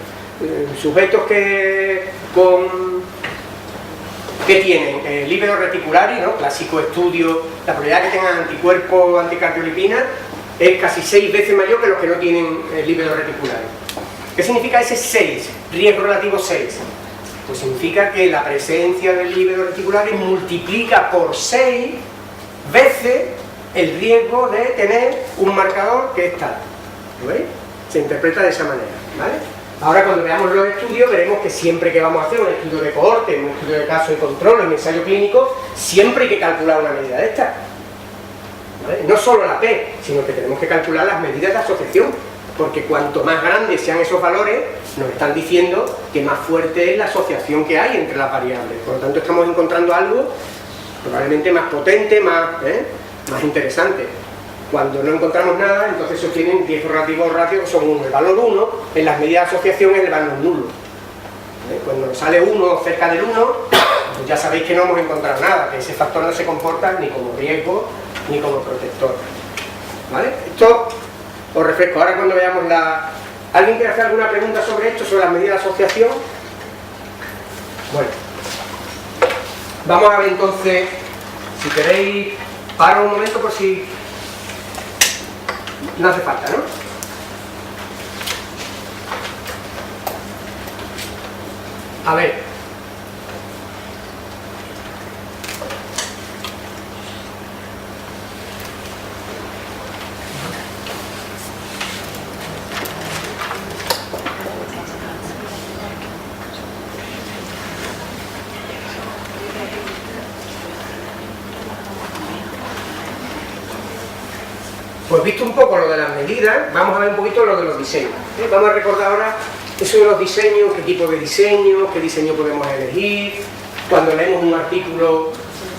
sujetos que tienen líbedo reticularis, ¿no? Clásico estudio, la probabilidad que tengan anticuerpos anticardiolipina es casi 6 veces mayor que los que no tienen líbedo reticularis. ¿Qué significa ese 6? Riesgo relativo 6. Pues significa que la presencia del líbedo reticularis multiplica por 6 veces el riesgo de tener un marcador que es tal. ¿Lo veis? Se interpreta de esa manera, ¿vale? Ahora cuando veamos los estudios veremos que siempre que vamos a hacer un estudio de cohorte, un estudio de caso de control, un ensayo clínico, siempre hay que calcular una medida de estas, ¿vale? No solo la P, sino que tenemos que calcular las medidas de asociación, porque cuanto más grandes sean esos valores, nos están diciendo que más fuerte es la asociación que hay entre las variables. Por lo tanto estamos encontrando algo probablemente más potente, más interesante. Cuando no encontramos nada, entonces se obtienen riesgos relativos o ratios que son 1. El valor 1 en las medidas de asociación es el valor nulo. Cuando sale 1 cerca del 1, pues ya sabéis que no hemos encontrado nada, que ese factor no se comporta ni como riesgo ni como protector. ¿Vale? Esto os refresco. Ahora cuando veamos la... ¿Alguien quiere hacer alguna pregunta sobre esto, sobre las medidas de asociación? Bueno. Vamos a ver entonces, si queréis, paro un momento por si... No hace falta, ¿no? A ver. Pues visto un poco lo de las medidas, vamos a ver un poquito lo de los diseños. Vamos a recordar ahora eso de los diseños, qué tipo de diseño, qué diseño podemos elegir, cuando leemos un artículo,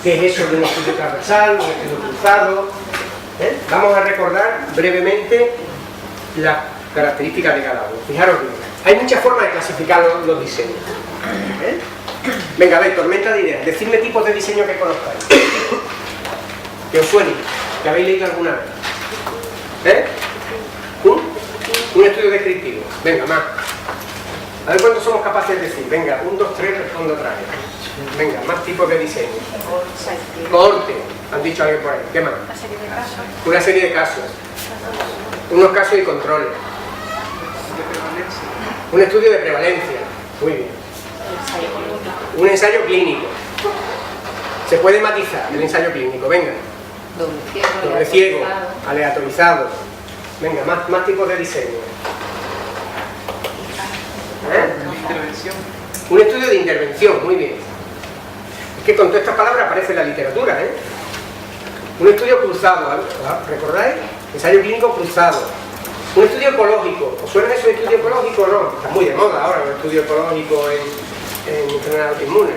qué es eso de un estudio transversal, un estudio cruzado. Vamos a recordar brevemente las características de cada uno. Fijaros bien, hay muchas formas de clasificar los diseños. Venga, a ver, tormenta de ideas, decidme tipos de diseño que conozcáis, que os suenen, que habéis leído alguna vez. Un estudio descriptivo. Venga, más. A ver cuántos somos capaces de decir. Venga, 1, 2, 3, respondo otra vez. Venga, más tipos de diseño. Cohorte. Han dicho alguien por ahí. ¿Qué más? Una serie de casos. Unos casos y controles. Un estudio de prevalencia. Muy bien. Un ensayo clínico. Se puede matizar el ensayo clínico. Venga. Doble ciego, aleatorizado. Venga, más tipos de diseño. Intervención. Un estudio de intervención, muy bien. Es que con todas estas palabras aparece en la literatura, ¿eh? Un estudio cruzado, ¿eh? ¿Recordáis? Ensayo clínico cruzado. Un estudio ecológico. ¿Os suena eso de estudio ecológico o no? Está muy de moda ahora el estudio ecológico en enfermedades autoinmunes.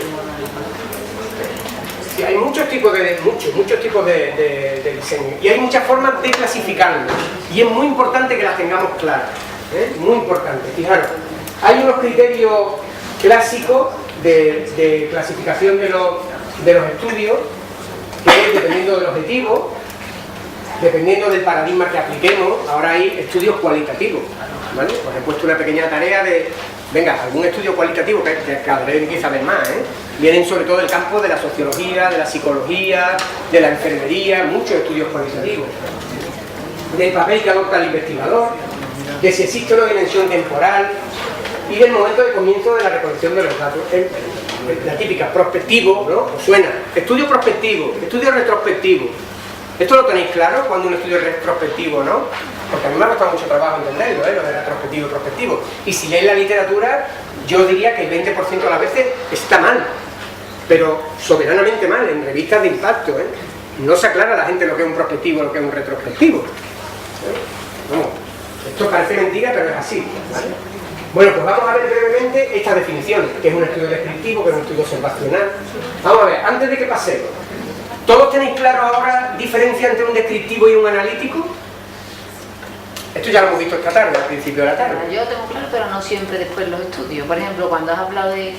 Sí, hay muchos tipos de diseño y hay muchas formas de clasificarlo y es muy importante que las tengamos claras, ¿eh? Muy importante. Fijaros, hay unos criterios clásicos de clasificación de los estudios, que es dependiendo del objetivo, dependiendo del paradigma que apliquemos. Ahora hay estudios cualitativos, ¿vale? Os he puesto una pequeña tarea de, venga, algún estudio cualitativo que cada vez empieza a ver más, ¿eh? Vienen sobre todo del campo de la sociología, de la psicología, de la enfermería, muchos estudios cualitativos. Del papel que adopta el investigador, de si existe una dimensión temporal y del momento de comienzo de la recolección de los datos. La típica, prospectivo, ¿no? ¿Os suena? Estudio prospectivo, estudio retrospectivo. ¿Esto lo tenéis claro cuando un estudio es retrospectivo, no? Porque a mí me ha costado mucho trabajo entenderlo, ¿eh? Lo de retrospectivo y prospectivo. Y si leéis la literatura, yo diría que el 20% de las veces está mal, pero soberanamente mal, en revistas de impacto, ¿eh? No se aclara a la gente lo que es un prospectivo y lo que es un retrospectivo, ¿eh? Bueno, esto parece mentira, pero es así, ¿vale? Bueno, pues vamos a ver brevemente estas definiciones, que es un estudio descriptivo, que es un estudio observacional. Vamos a ver, antes de que pasemos, ¿todos tenéis claro ahora diferencia entre un descriptivo y un analítico? Esto ya lo hemos visto esta tarde, al principio de la tarde. Yo tengo claro, pero no siempre después los estudios. Por ejemplo, cuando has hablado de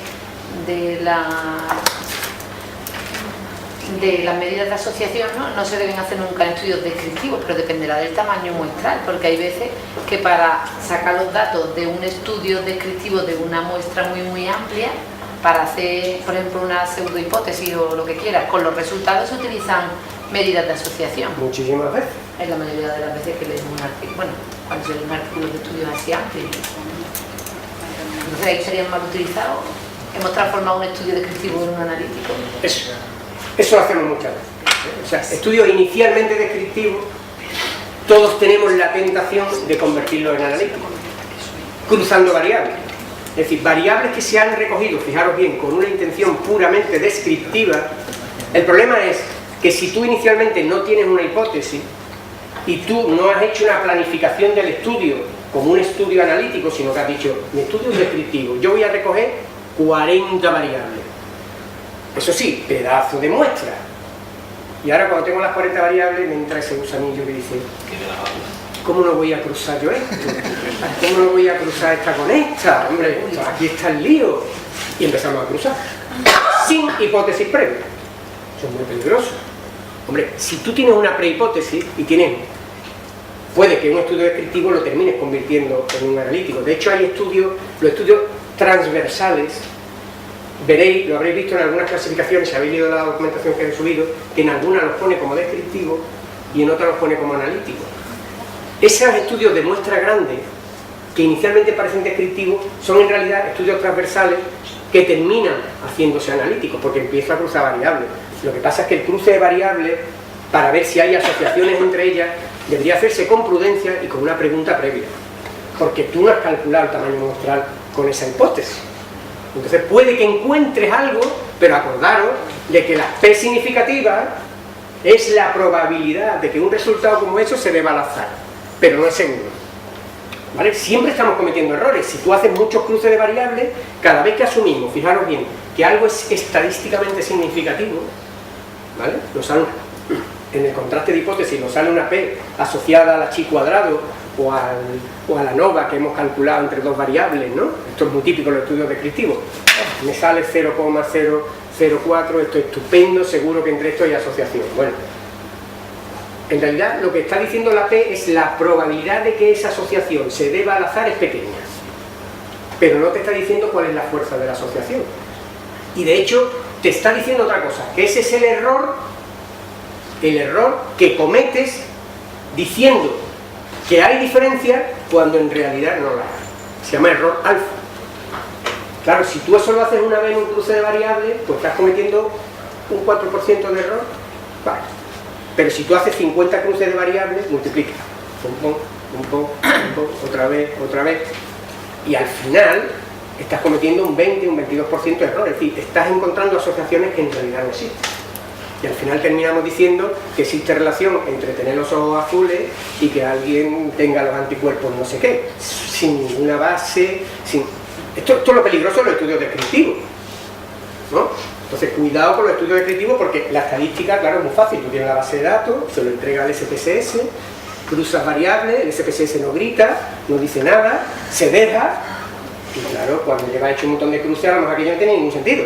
las medidas de asociación, no se deben hacer nunca estudios descriptivos, pero dependerá del tamaño muestral, porque hay veces que para sacar los datos de un estudio descriptivo de una muestra muy amplia, para hacer, por ejemplo, una pseudohipótesis o lo que quieras, con los resultados se utilizan medidas de asociación. Muchísimas veces. Es la mayoría de las veces que leemos un artículo, bueno, cuando se leen artículos de estudios así amplios. Entonces ahí serían mal utilizados. Hemos transformado un estudio descriptivo en un analítico. Eso lo hacemos muchas veces. O sea, estudios inicialmente descriptivos, todos tenemos la tentación de convertirlos en analíticos, cruzando variables. Es decir, variables que se han recogido, fijaros bien, con una intención puramente descriptiva. El problema es que si tú inicialmente no tienes una hipótesis y tú no has hecho una planificación del estudio como un estudio analítico, sino que has dicho, mi estudio es descriptivo, yo voy a recoger 40 variables. Eso sí, pedazo de muestra. Y ahora cuando tengo las 40 variables me entra ese gusanillo que dice, ¿cómo no voy a cruzar yo esto? ¿Cómo no voy a cruzar esta con esta? Hombre, aquí está el lío. Y empezamos a cruzar. Sin hipótesis previa. Eso es muy peligroso. Hombre, si tú tienes una prehipótesis y puede que un estudio descriptivo lo termines convirtiendo en un analítico. De hecho, hay estudios, los estudios transversales, veréis, lo habréis visto en algunas clasificaciones, si habéis leído la documentación que he subido, que en algunas los pone como descriptivo y en otras los pone como analítico. Esos estudios de muestra grande, que inicialmente parecen descriptivos, son en realidad estudios transversales que terminan haciéndose analíticos, porque empieza a cruzar variables. Lo que pasa es que el cruce de variables, para ver si hay asociaciones entre ellas, debería hacerse con prudencia y con una pregunta previa, porque tú no has calculado el tamaño muestral con esa hipótesis. Entonces puede que encuentres algo, pero acordaros de que la P significativa es la probabilidad de que un resultado como eso se deba al azar, pero no es seguro, ¿vale? Siempre estamos cometiendo errores. Si tú haces muchos cruces de variables, cada vez que asumimos, fijaros bien, que algo es estadísticamente significativo, ¿vale? Nos sale, en el contraste de hipótesis nos sale una P asociada al chi cuadrado o a la nova que hemos calculado entre dos variables, ¿no? Esto es muy típico en los estudios descriptivos. Me sale 0,004, esto es estupendo, seguro que entre esto hay asociación. Bueno, en realidad lo que está diciendo la P es la probabilidad de que esa asociación se deba al azar es pequeña, pero no te está diciendo cuál es la fuerza de la asociación. Y de hecho te está diciendo otra cosa, que ese es el error que cometes diciendo que hay diferencia cuando en realidad no la hay. Se llama error alfa. Claro, si tú eso lo haces una vez en un cruce de variables, pues estás cometiendo un 4% de error. Vale. Pero si tú haces 50 cruces de variables, multiplica. Un poco, otra vez, y al final estás cometiendo un 20, un 22% de error, es decir, estás encontrando asociaciones que en realidad no existen. Y al final terminamos diciendo que existe relación entre tener los ojos azules y que alguien tenga los anticuerpos no sé qué, sin ninguna base, sin... Esto es lo peligroso de los estudios descriptivos, ¿no? Entonces, cuidado con los estudios descriptivos porque la estadística, claro, es muy fácil. Tú tienes la base de datos, se lo entrega al SPSS, cruzas variables, el SPSS no grita, no dice nada, se deja, y claro, cuando lleva hecho un montón de cruces, a lo mejor aquello no tiene ningún sentido,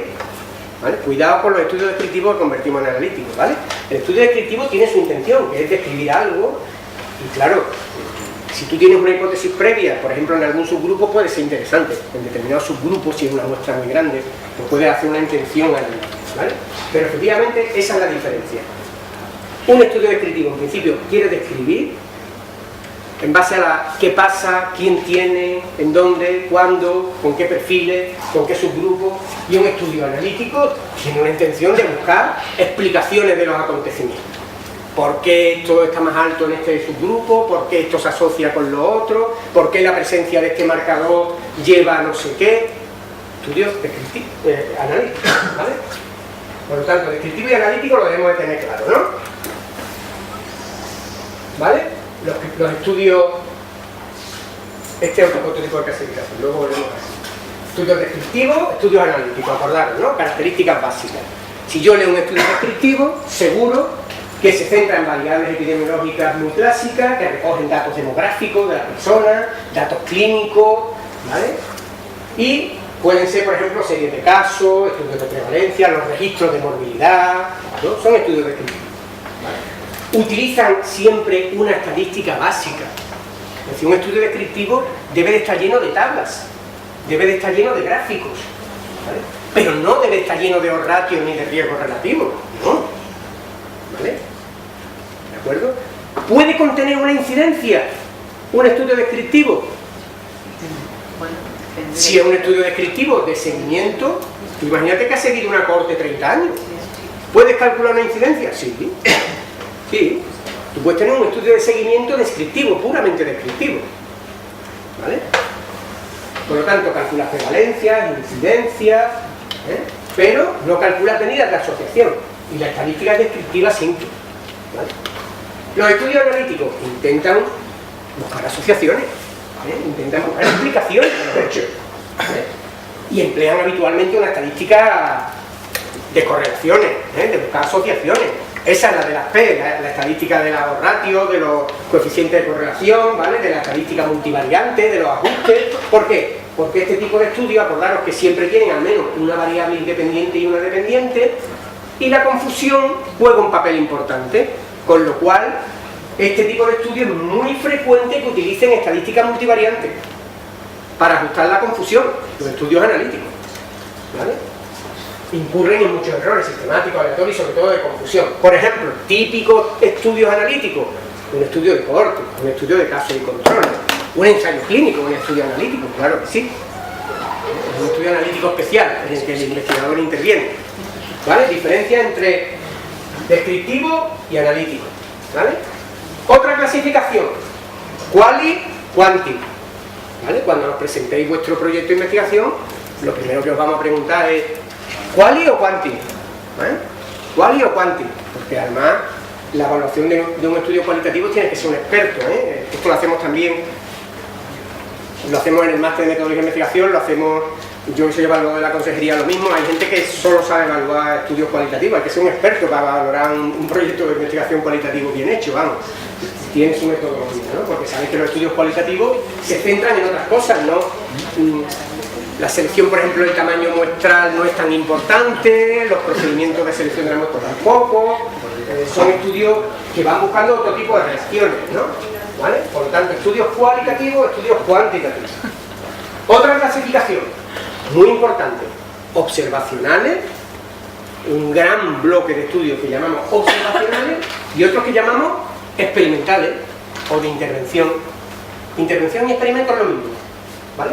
¿vale? Cuidado con los estudios descriptivos que convertimos en analíticos, ¿vale? El estudio descriptivo tiene su intención, que es describir algo, y claro, si tú tienes una hipótesis previa, por ejemplo en algún subgrupo, puede ser interesante. En determinados subgrupos, si es una muestra muy grande, pues puede hacer una intención analítica, ¿vale? Pero efectivamente esa es la diferencia. Un estudio descriptivo, en principio, quiere describir en base a qué pasa, quién tiene, en dónde, cuándo, con qué perfiles, con qué subgrupos, y un estudio analítico tiene una intención de buscar explicaciones de los acontecimientos. ¿Por qué esto está más alto en este subgrupo? ¿Por qué esto se asocia con lo otro? ¿Por qué la presencia de este marcador lleva a no sé qué? Estudios analíticos, ¿vale? Por lo tanto, descriptivo y analítico lo debemos de tener claro, ¿no? ¿Vale? Los estudios... Este es otro tipo de clasificación, luego volvemos a eso. Estudios descriptivos, estudios analíticos, acordaros, ¿no? Características básicas. Si yo leo un estudio descriptivo, seguro que se centra en variables epidemiológicas muy clásicas, que recogen datos demográficos de la persona, datos clínicos, ¿vale? Y pueden ser, por ejemplo, series de casos, estudios de prevalencia, los registros de morbilidad, ¿no? Son estudios descriptivos, ¿vale? Utilizan siempre una estadística básica. Es decir, un estudio descriptivo debe de estar lleno de tablas, debe de estar lleno de gráficos, ¿vale? Pero no debe estar lleno de ratios ni de riesgos relativos, ¿no? ¿Vale? ¿De acuerdo? ¿Puede contener una incidencia un estudio descriptivo? Si es un estudio descriptivo de seguimiento, imagínate que has seguido una cohorte 30 años. ¿Puedes calcular una incidencia? Sí. Sí. Tú puedes tener un estudio de seguimiento descriptivo, puramente descriptivo, ¿vale? Por lo tanto, calculas prevalencias, incidencias, pero no calculas medidas de asociación. Y la estadística es descriptiva siempre, ¿vale? Los estudios analíticos intentan buscar asociaciones, ¿vale? Intentan buscar explicaciones de los hechos, ¿vale? Y emplean habitualmente una estadística de correlaciones, de buscar asociaciones. Esa es la de las P, la estadística de los ratios, de los coeficientes de correlación, ¿vale? De la estadística multivariante, de los ajustes. ¿Por qué? Porque este tipo de estudios, acordaros que siempre tienen al menos una variable independiente y una dependiente, y la confusión juega un papel importante, con lo cual este tipo de estudios es muy frecuente que utilicen estadística multivariante para ajustar la confusión, los estudios analíticos, ¿vale? Incurren en muchos errores sistemáticos, aleatorios y sobre todo de confusión. Por ejemplo, típicos estudios analíticos, un estudio de cohorte, un estudio de casos y controles, un ensayo clínico, un estudio analítico, claro que sí. Un estudio analítico especial en el que el investigador interviene, ¿vale? Diferencia entre descriptivo y analítico, ¿vale? Otra clasificación, quali, quanti, ¿vale? Cuando nos presentéis vuestro proyecto de investigación, lo primero que os vamos a preguntar es ¿quali o quanti? ¿Quali o quanti? Porque además la evaluación de un estudio cualitativo tiene que ser un experto, Esto lo hacemos también, lo hacemos en el máster de metodología de investigación, lo hacemos, yo que soy evaluador de la consejería, lo mismo. Hay gente que solo sabe evaluar estudios cualitativos, hay que ser un experto para valorar un proyecto de investigación cualitativo bien hecho, vamos. Tiene su metodología, ¿no? Porque sabéis que los estudios cualitativos se centran en otras cosas, ¿no? La selección, por ejemplo, del tamaño muestral no es tan importante, los procedimientos de selección de la muestra tampoco, son estudios que van buscando otro tipo de relaciones, ¿no? ¿Vale? Por lo tanto, estudios cualitativos, estudios cuantitativos. Otra clasificación, muy importante, observacionales, un gran bloque de estudios que llamamos observacionales y otros que llamamos experimentales o de intervención. Intervención y experimento es lo mismo, ¿vale?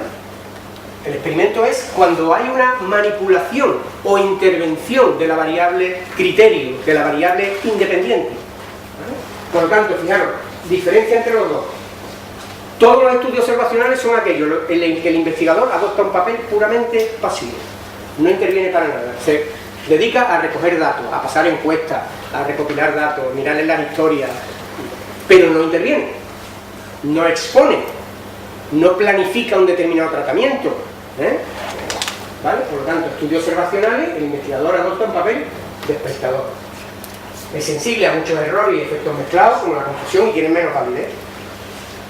El experimento es cuando hay una manipulación o intervención de la variable criterio, de la variable independiente. ¿vale? Por lo tanto, fijaros, diferencia entre los dos. Todos los estudios observacionales son aquellos en que el investigador adopta un papel puramente pasivo, no interviene para nada, se dedica a recoger datos, a pasar encuestas, a recopilar datos, mirarles las historias, pero no interviene, no expone, no planifica un determinado tratamiento, ¿eh? ¿Vale? Por lo tanto, estudios observacionales, el investigador adopta un papel de espectador. Es sensible a muchos errores y efectos mezclados, como la confusión, y tiene menos validez.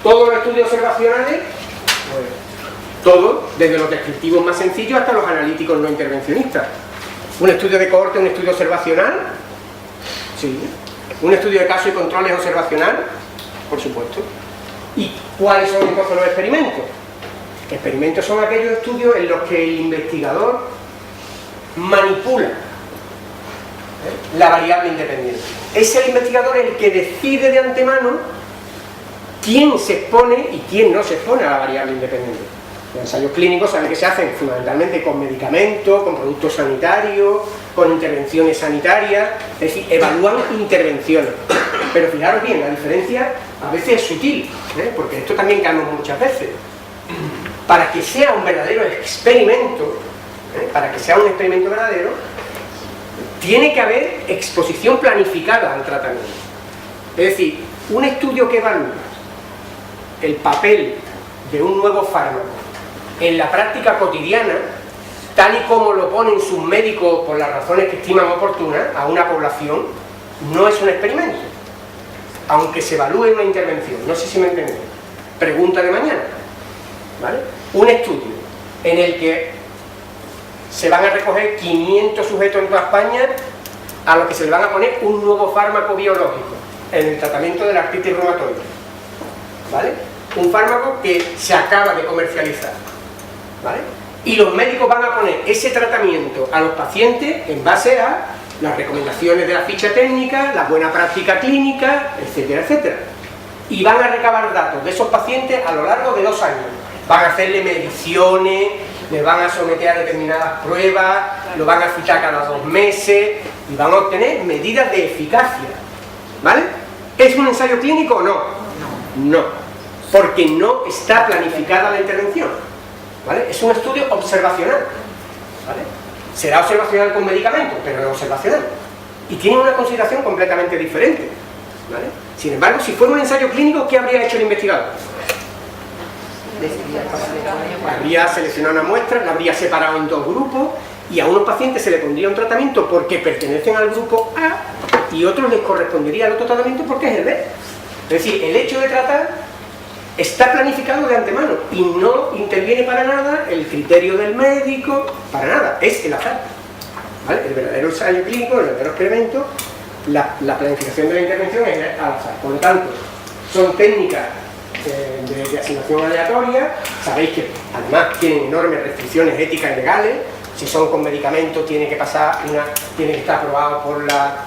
Todos los estudios observacionales, pues, todos, desde los descriptivos más sencillos hasta los analíticos no intervencionistas. Un estudio de cohorte, un estudio observacional, sí. Un estudio de caso y control es observacional, por supuesto. ¿Y cuáles son entonces los experimentos? Experimentos son aquellos estudios en los que el investigador manipula la variable independiente. Es el investigador el que decide de antemano quién se expone y quién no se expone a la variable independiente. Los ensayos clínicos saben que se hacen fundamentalmente con medicamentos, con productos sanitarios, con intervenciones sanitarias, es decir, evalúan intervenciones. Pero fijaros bien, la diferencia a veces es sutil, porque esto también caemos muchas veces. Para que sea un verdadero experimento, para que sea un experimento verdadero, tiene que haber exposición planificada al tratamiento. Es decir, un estudio que evalúa el papel de un nuevo fármaco en la práctica cotidiana, tal y como lo ponen sus médicos por las razones que estiman oportunas a una población, no es un experimento, aunque se evalúe una intervención. No sé si me entendéis. Pregunta de mañana, ¿vale? Un estudio en el que se van a recoger 500 sujetos en toda España a los que se le van a poner un nuevo fármaco biológico en el tratamiento de la artritis reumatoide, ¿vale? Un fármaco que se acaba de comercializar, ¿vale? Y los médicos van a poner ese tratamiento a los pacientes en base a las recomendaciones de la ficha técnica, la buena práctica clínica, etcétera, etcétera. Y van a recabar datos de esos pacientes a lo largo de 2 años. Van a hacerle mediciones, le van a someter a determinadas pruebas, lo van a citar cada 2 meses y van a obtener medidas de eficacia, ¿vale? ¿Es un ensayo clínico o no? No, porque no está planificada la intervención, ¿vale? Es un estudio observacional, ¿vale? Será observacional con medicamentos, pero no observacional. Y tiene una consideración completamente diferente, ¿vale? Sin embargo, si fuera un ensayo clínico, ¿qué habría hecho el investigador? Habría seleccionado una muestra, la habría separado en 2 grupos y a unos pacientes se le pondría un tratamiento porque pertenecen al grupo A y otros les correspondería al otro tratamiento porque es el B. Es decir, el hecho de tratar está planificado de antemano y no interviene para nada el criterio del médico, para nada, es el azar, ¿vale? El verdadero ensayo clínico, el verdadero experimento, la planificación de la intervención es al azar. Por lo tanto, son técnicas de asignación aleatoria. Sabéis que además tienen enormes restricciones éticas y legales. Si son con medicamentos tiene que estar aprobado por la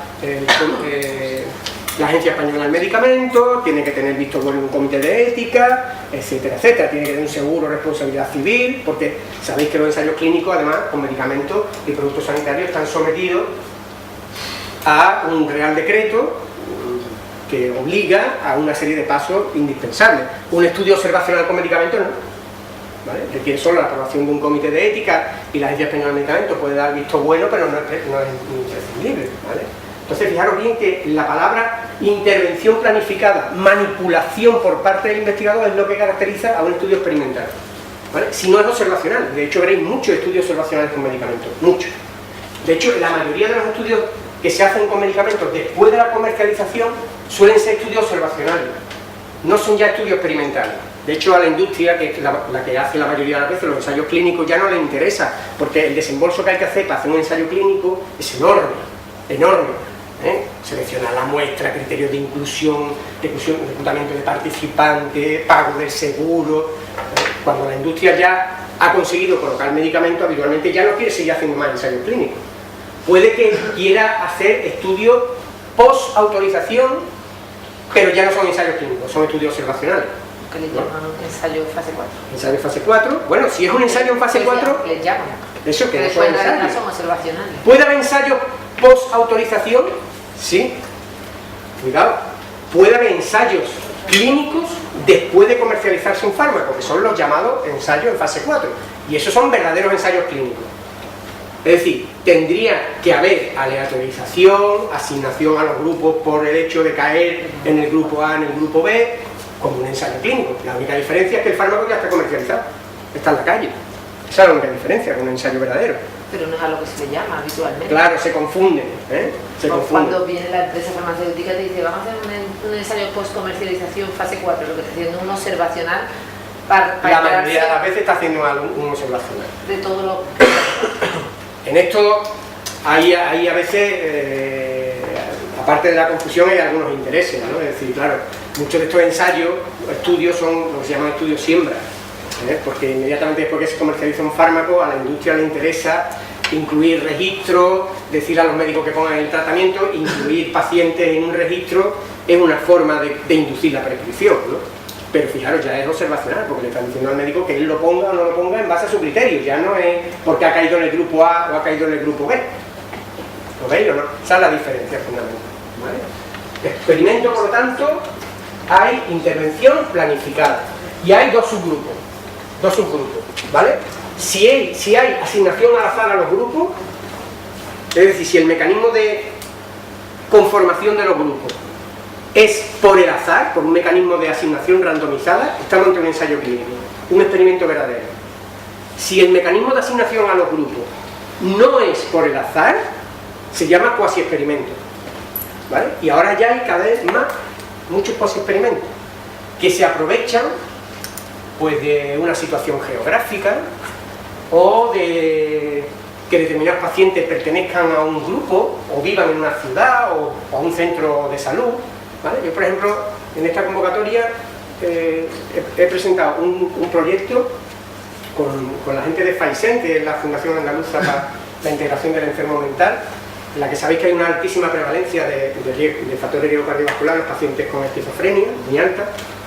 Agencia Española del Medicamento, tiene que tener visto bueno en un comité de ética, etcétera, etcétera. Tiene que tener un seguro de responsabilidad civil, porque sabéis que los ensayos clínicos, además, con medicamentos y productos sanitarios, están sometidos a un real decreto que obliga a una serie de pasos indispensables. Un estudio observacional con medicamentos no, ¿vale? Requiere solo la aprobación de un comité de ética y la Agencia Española del Medicamento puede dar visto bueno, pero no es imprescindible, ¿vale? Entonces, fijaros bien que la palabra intervención planificada, manipulación por parte del investigador es lo que caracteriza a un estudio experimental, ¿vale? Si no es observacional. De hecho, veréis muchos estudios observacionales con medicamentos, muchos. De hecho, la mayoría de los estudios que se hacen con medicamentos después de la comercialización suelen ser estudios observacionales, no son ya estudios experimentales. De hecho, a la industria, que es la que hace la mayoría de las veces los ensayos clínicos, ya no le interesa, porque el desembolso que hay que hacer para hacer un ensayo clínico es enorme, enorme. Seleccionar la muestra, criterios de inclusión, reclutamiento de participantes, pago del seguro. Cuando la industria ya ha conseguido colocar el medicamento, habitualmente ya no quiere seguir haciendo más ensayos clínicos. Puede que quiera hacer estudios post-autorización, pero ya no son ensayos clínicos, son estudios observacionales. Que le llaman ensayo fase 4. Ensayo fase 4, bueno, si es un ensayo en fase 4, le llaman. Eso que no después son ensayos. son observacionales. ¿Puede haber ensayos post-autorización? Sí. Cuidado. puede haber ensayos clínicos después de comercializarse un fármaco, que son los llamados ensayos en fase 4, y esos son verdaderos ensayos clínicos. Es decir, tendría que haber aleatorización, asignación a los grupos por el hecho de caer en el grupo A, en el grupo B, como un ensayo clínico. La única diferencia es que el fármaco ya está comercializado, está en la calle. Esa es la única diferencia con un ensayo verdadero. Pero no es a lo que se le llama habitualmente. Claro, se confunden, se confunden. Cuando viene la empresa farmacéutica y te dice, vamos a hacer un ensayo post-comercialización fase 4, lo que está haciendo un observacional para la mayoría de las veces está haciendo un observacional. De todo lo... En esto hay a veces, aparte de la confusión, hay algunos intereses, ¿no? Es decir, claro, muchos de estos ensayos, estudios, son lo que se llaman estudios siembra, porque inmediatamente después que se comercializa un fármaco, a la industria le interesa incluir registros, decir a los médicos que pongan el tratamiento, incluir pacientes en un registro es una forma de inducir la prescripción, ¿no? Pero fijaros, ya es observacional, porque le están diciendo al médico que él lo ponga o no lo ponga en base a su criterio, ya no es porque ha caído en el grupo A o ha caído en el grupo B. ¿Lo veis o no? Esa es la diferencia fundamental, ¿vale? Experimento, por lo tanto, hay intervención planificada y hay dos subgrupos, ¿vale? Si hay asignación al azar a los grupos, es decir, si el mecanismo de conformación de los grupos es por el azar, por un mecanismo de asignación randomizada, estamos ante un ensayo clínico, un experimento verdadero. Si el mecanismo de asignación a los grupos no es por el azar, se llama cuasi experimento, ¿vale? Y ahora ya hay cada vez más muchos cuasi experimentos que se aprovechan pues de una situación geográfica o de que determinados pacientes pertenezcan a un grupo o vivan en una ciudad o a un centro de salud, ¿vale? Yo, por ejemplo, en esta convocatoria he presentado un proyecto con la gente de FAISEN, que es la Fundación Andaluza para la Integración del Enfermo Mental, en la que sabéis que hay una altísima prevalencia de factores de riesgo cardiovascular en los pacientes con esquizofrenia, muy alta,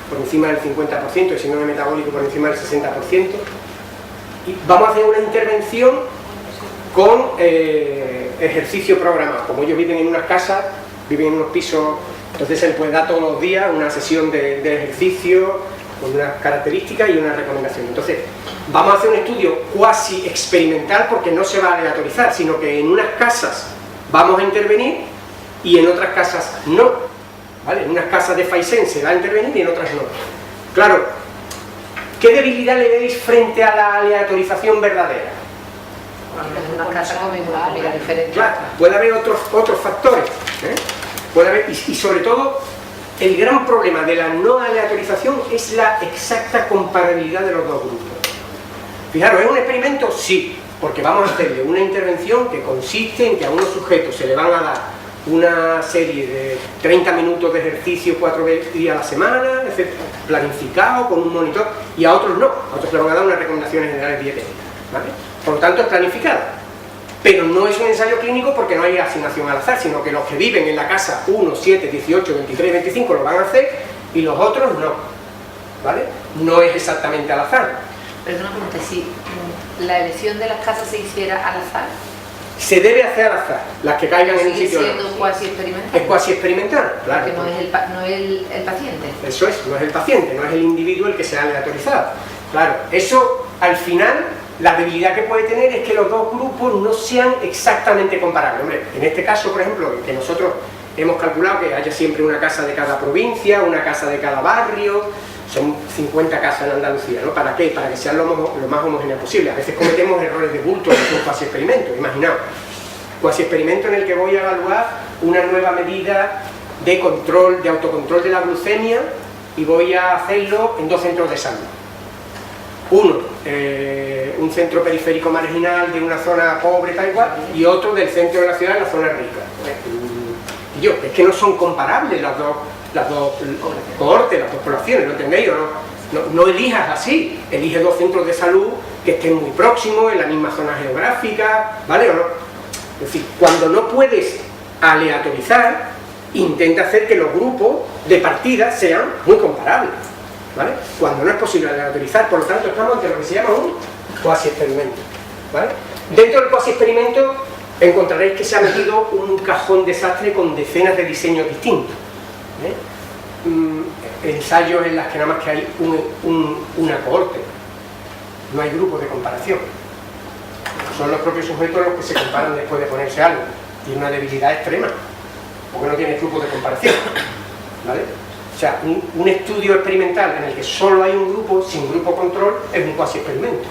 por encima del 50%, y síndrome metabólico por encima del 60%. Y vamos a hacer una intervención con ejercicio programado. Como ellos viven en unas casas, viven en unos pisos, entonces se les puede dar todos los días una sesión de ejercicio con unas características y una recomendación. Entonces, vamos a hacer un estudio cuasi experimental porque no se va a aleatorizar, sino que en unas casas vamos a intervenir y en otras casas no, ¿vale? En unas casas de FAISEN se va a intervenir y en otras no. Claro, ¿qué debilidad le veis frente a la aleatorización verdadera? En una casa comen una comida diferente. Claro, puede haber otros factores, puede haber, y sobre todo el gran problema de la no aleatorización es la exacta comparabilidad de los dos grupos. Fijaros, ¿es un experimento? Sí, porque vamos a hacerle una intervención que consiste en que a unos sujetos se le van a dar una serie de 30 minutos de ejercicio 4 días a la semana, planificado con un monitor, y a otros no, a otros le van a dar unas recomendaciones generales dietéticas, ¿vale? Por lo tanto es planificado, pero no es un ensayo clínico porque no hay asignación al azar, sino que los que viven en la casa 1, 7, 18, 23, 25 lo van a hacer y los otros no, ¿vale? No es exactamente al azar. Pero una pregunta, si la elección de las casas se hiciera al azar, se debe hacer al azar, las que caigan en un sitio. ¿Sigue siendo cuasi experimental? Es cuasi experimental, claro. Porque no es el paciente. Eso es, no es el paciente, no es el individuo el que se ha aleatorizado. Claro, eso al final, la debilidad que puede tener es que los dos grupos no sean exactamente comparables. Hombre, en este caso, por ejemplo, que nosotros hemos calculado que haya siempre una casa de cada provincia, una casa de cada barrio, son 50 casas en Andalucía, ¿no? ¿Para qué? Para que sean lo más homogéneas posible. A veces cometemos errores de bulto en un cuasi experimento, imaginaos. Cuasi experimento en el que voy a evaluar una nueva medida de control, de autocontrol de la glucemia, y voy a hacerlo en 2 centros de salud. Uno, un centro periférico marginal de una zona pobre, tal igual, y otro del centro de la ciudad, en la zona rica. Y yo, es que no son comparables las dos cohortes, las dos poblaciones, ¿lo entendéis o no? No elijas así, elige 2 centros de salud que estén muy próximos, en la misma zona geográfica, ¿vale o no? Es decir, cuando no puedes aleatorizar, intenta hacer que los grupos de partida sean muy comparables, ¿vale? Cuando no es posible aleatorizar, por lo tanto estamos ante lo que se llama un cuasi experimento, ¿vale? Dentro del cuasi experimento encontraréis que se ha metido un cajón desastre con decenas de diseños distintos, ensayos en las que nada más que hay una cohorte, no hay grupos de comparación. Son los propios sujetos los que se comparan después de ponerse algo. Tiene una debilidad extrema, porque no tiene grupos de comparación, ¿vale? O sea, un estudio experimental en el que solo hay un grupo, sin grupo control, es un cuasi experimento,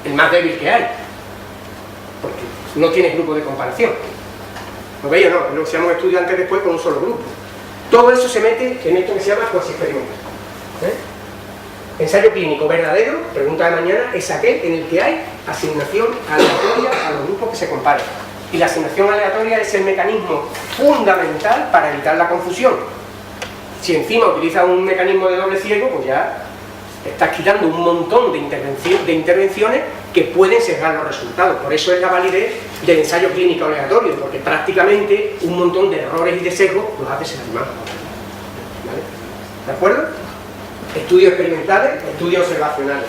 el más débil que hay, porque no tiene grupo de comparación. ¿Lo veis o no? Lo que se llama un estudio antes después con un solo grupo. Todo eso se mete en esto que se llama cuasi experimento. Ensayo clínico verdadero, pregunta de mañana, es aquel en el que hay asignación aleatoria a los grupos que se comparen. Y la asignación aleatoria es el mecanismo fundamental para evitar la confusión. Si encima utilizas un mecanismo de doble ciego, pues ya estás quitando un montón de intervenciones que pueden sesgar los resultados. Por eso es la validez del ensayo clínico aleatorio, porque prácticamente un montón de errores y de sesgos los hace desestimar. ¿Vale? ¿De acuerdo? Estudios experimentales, estudios observacionales.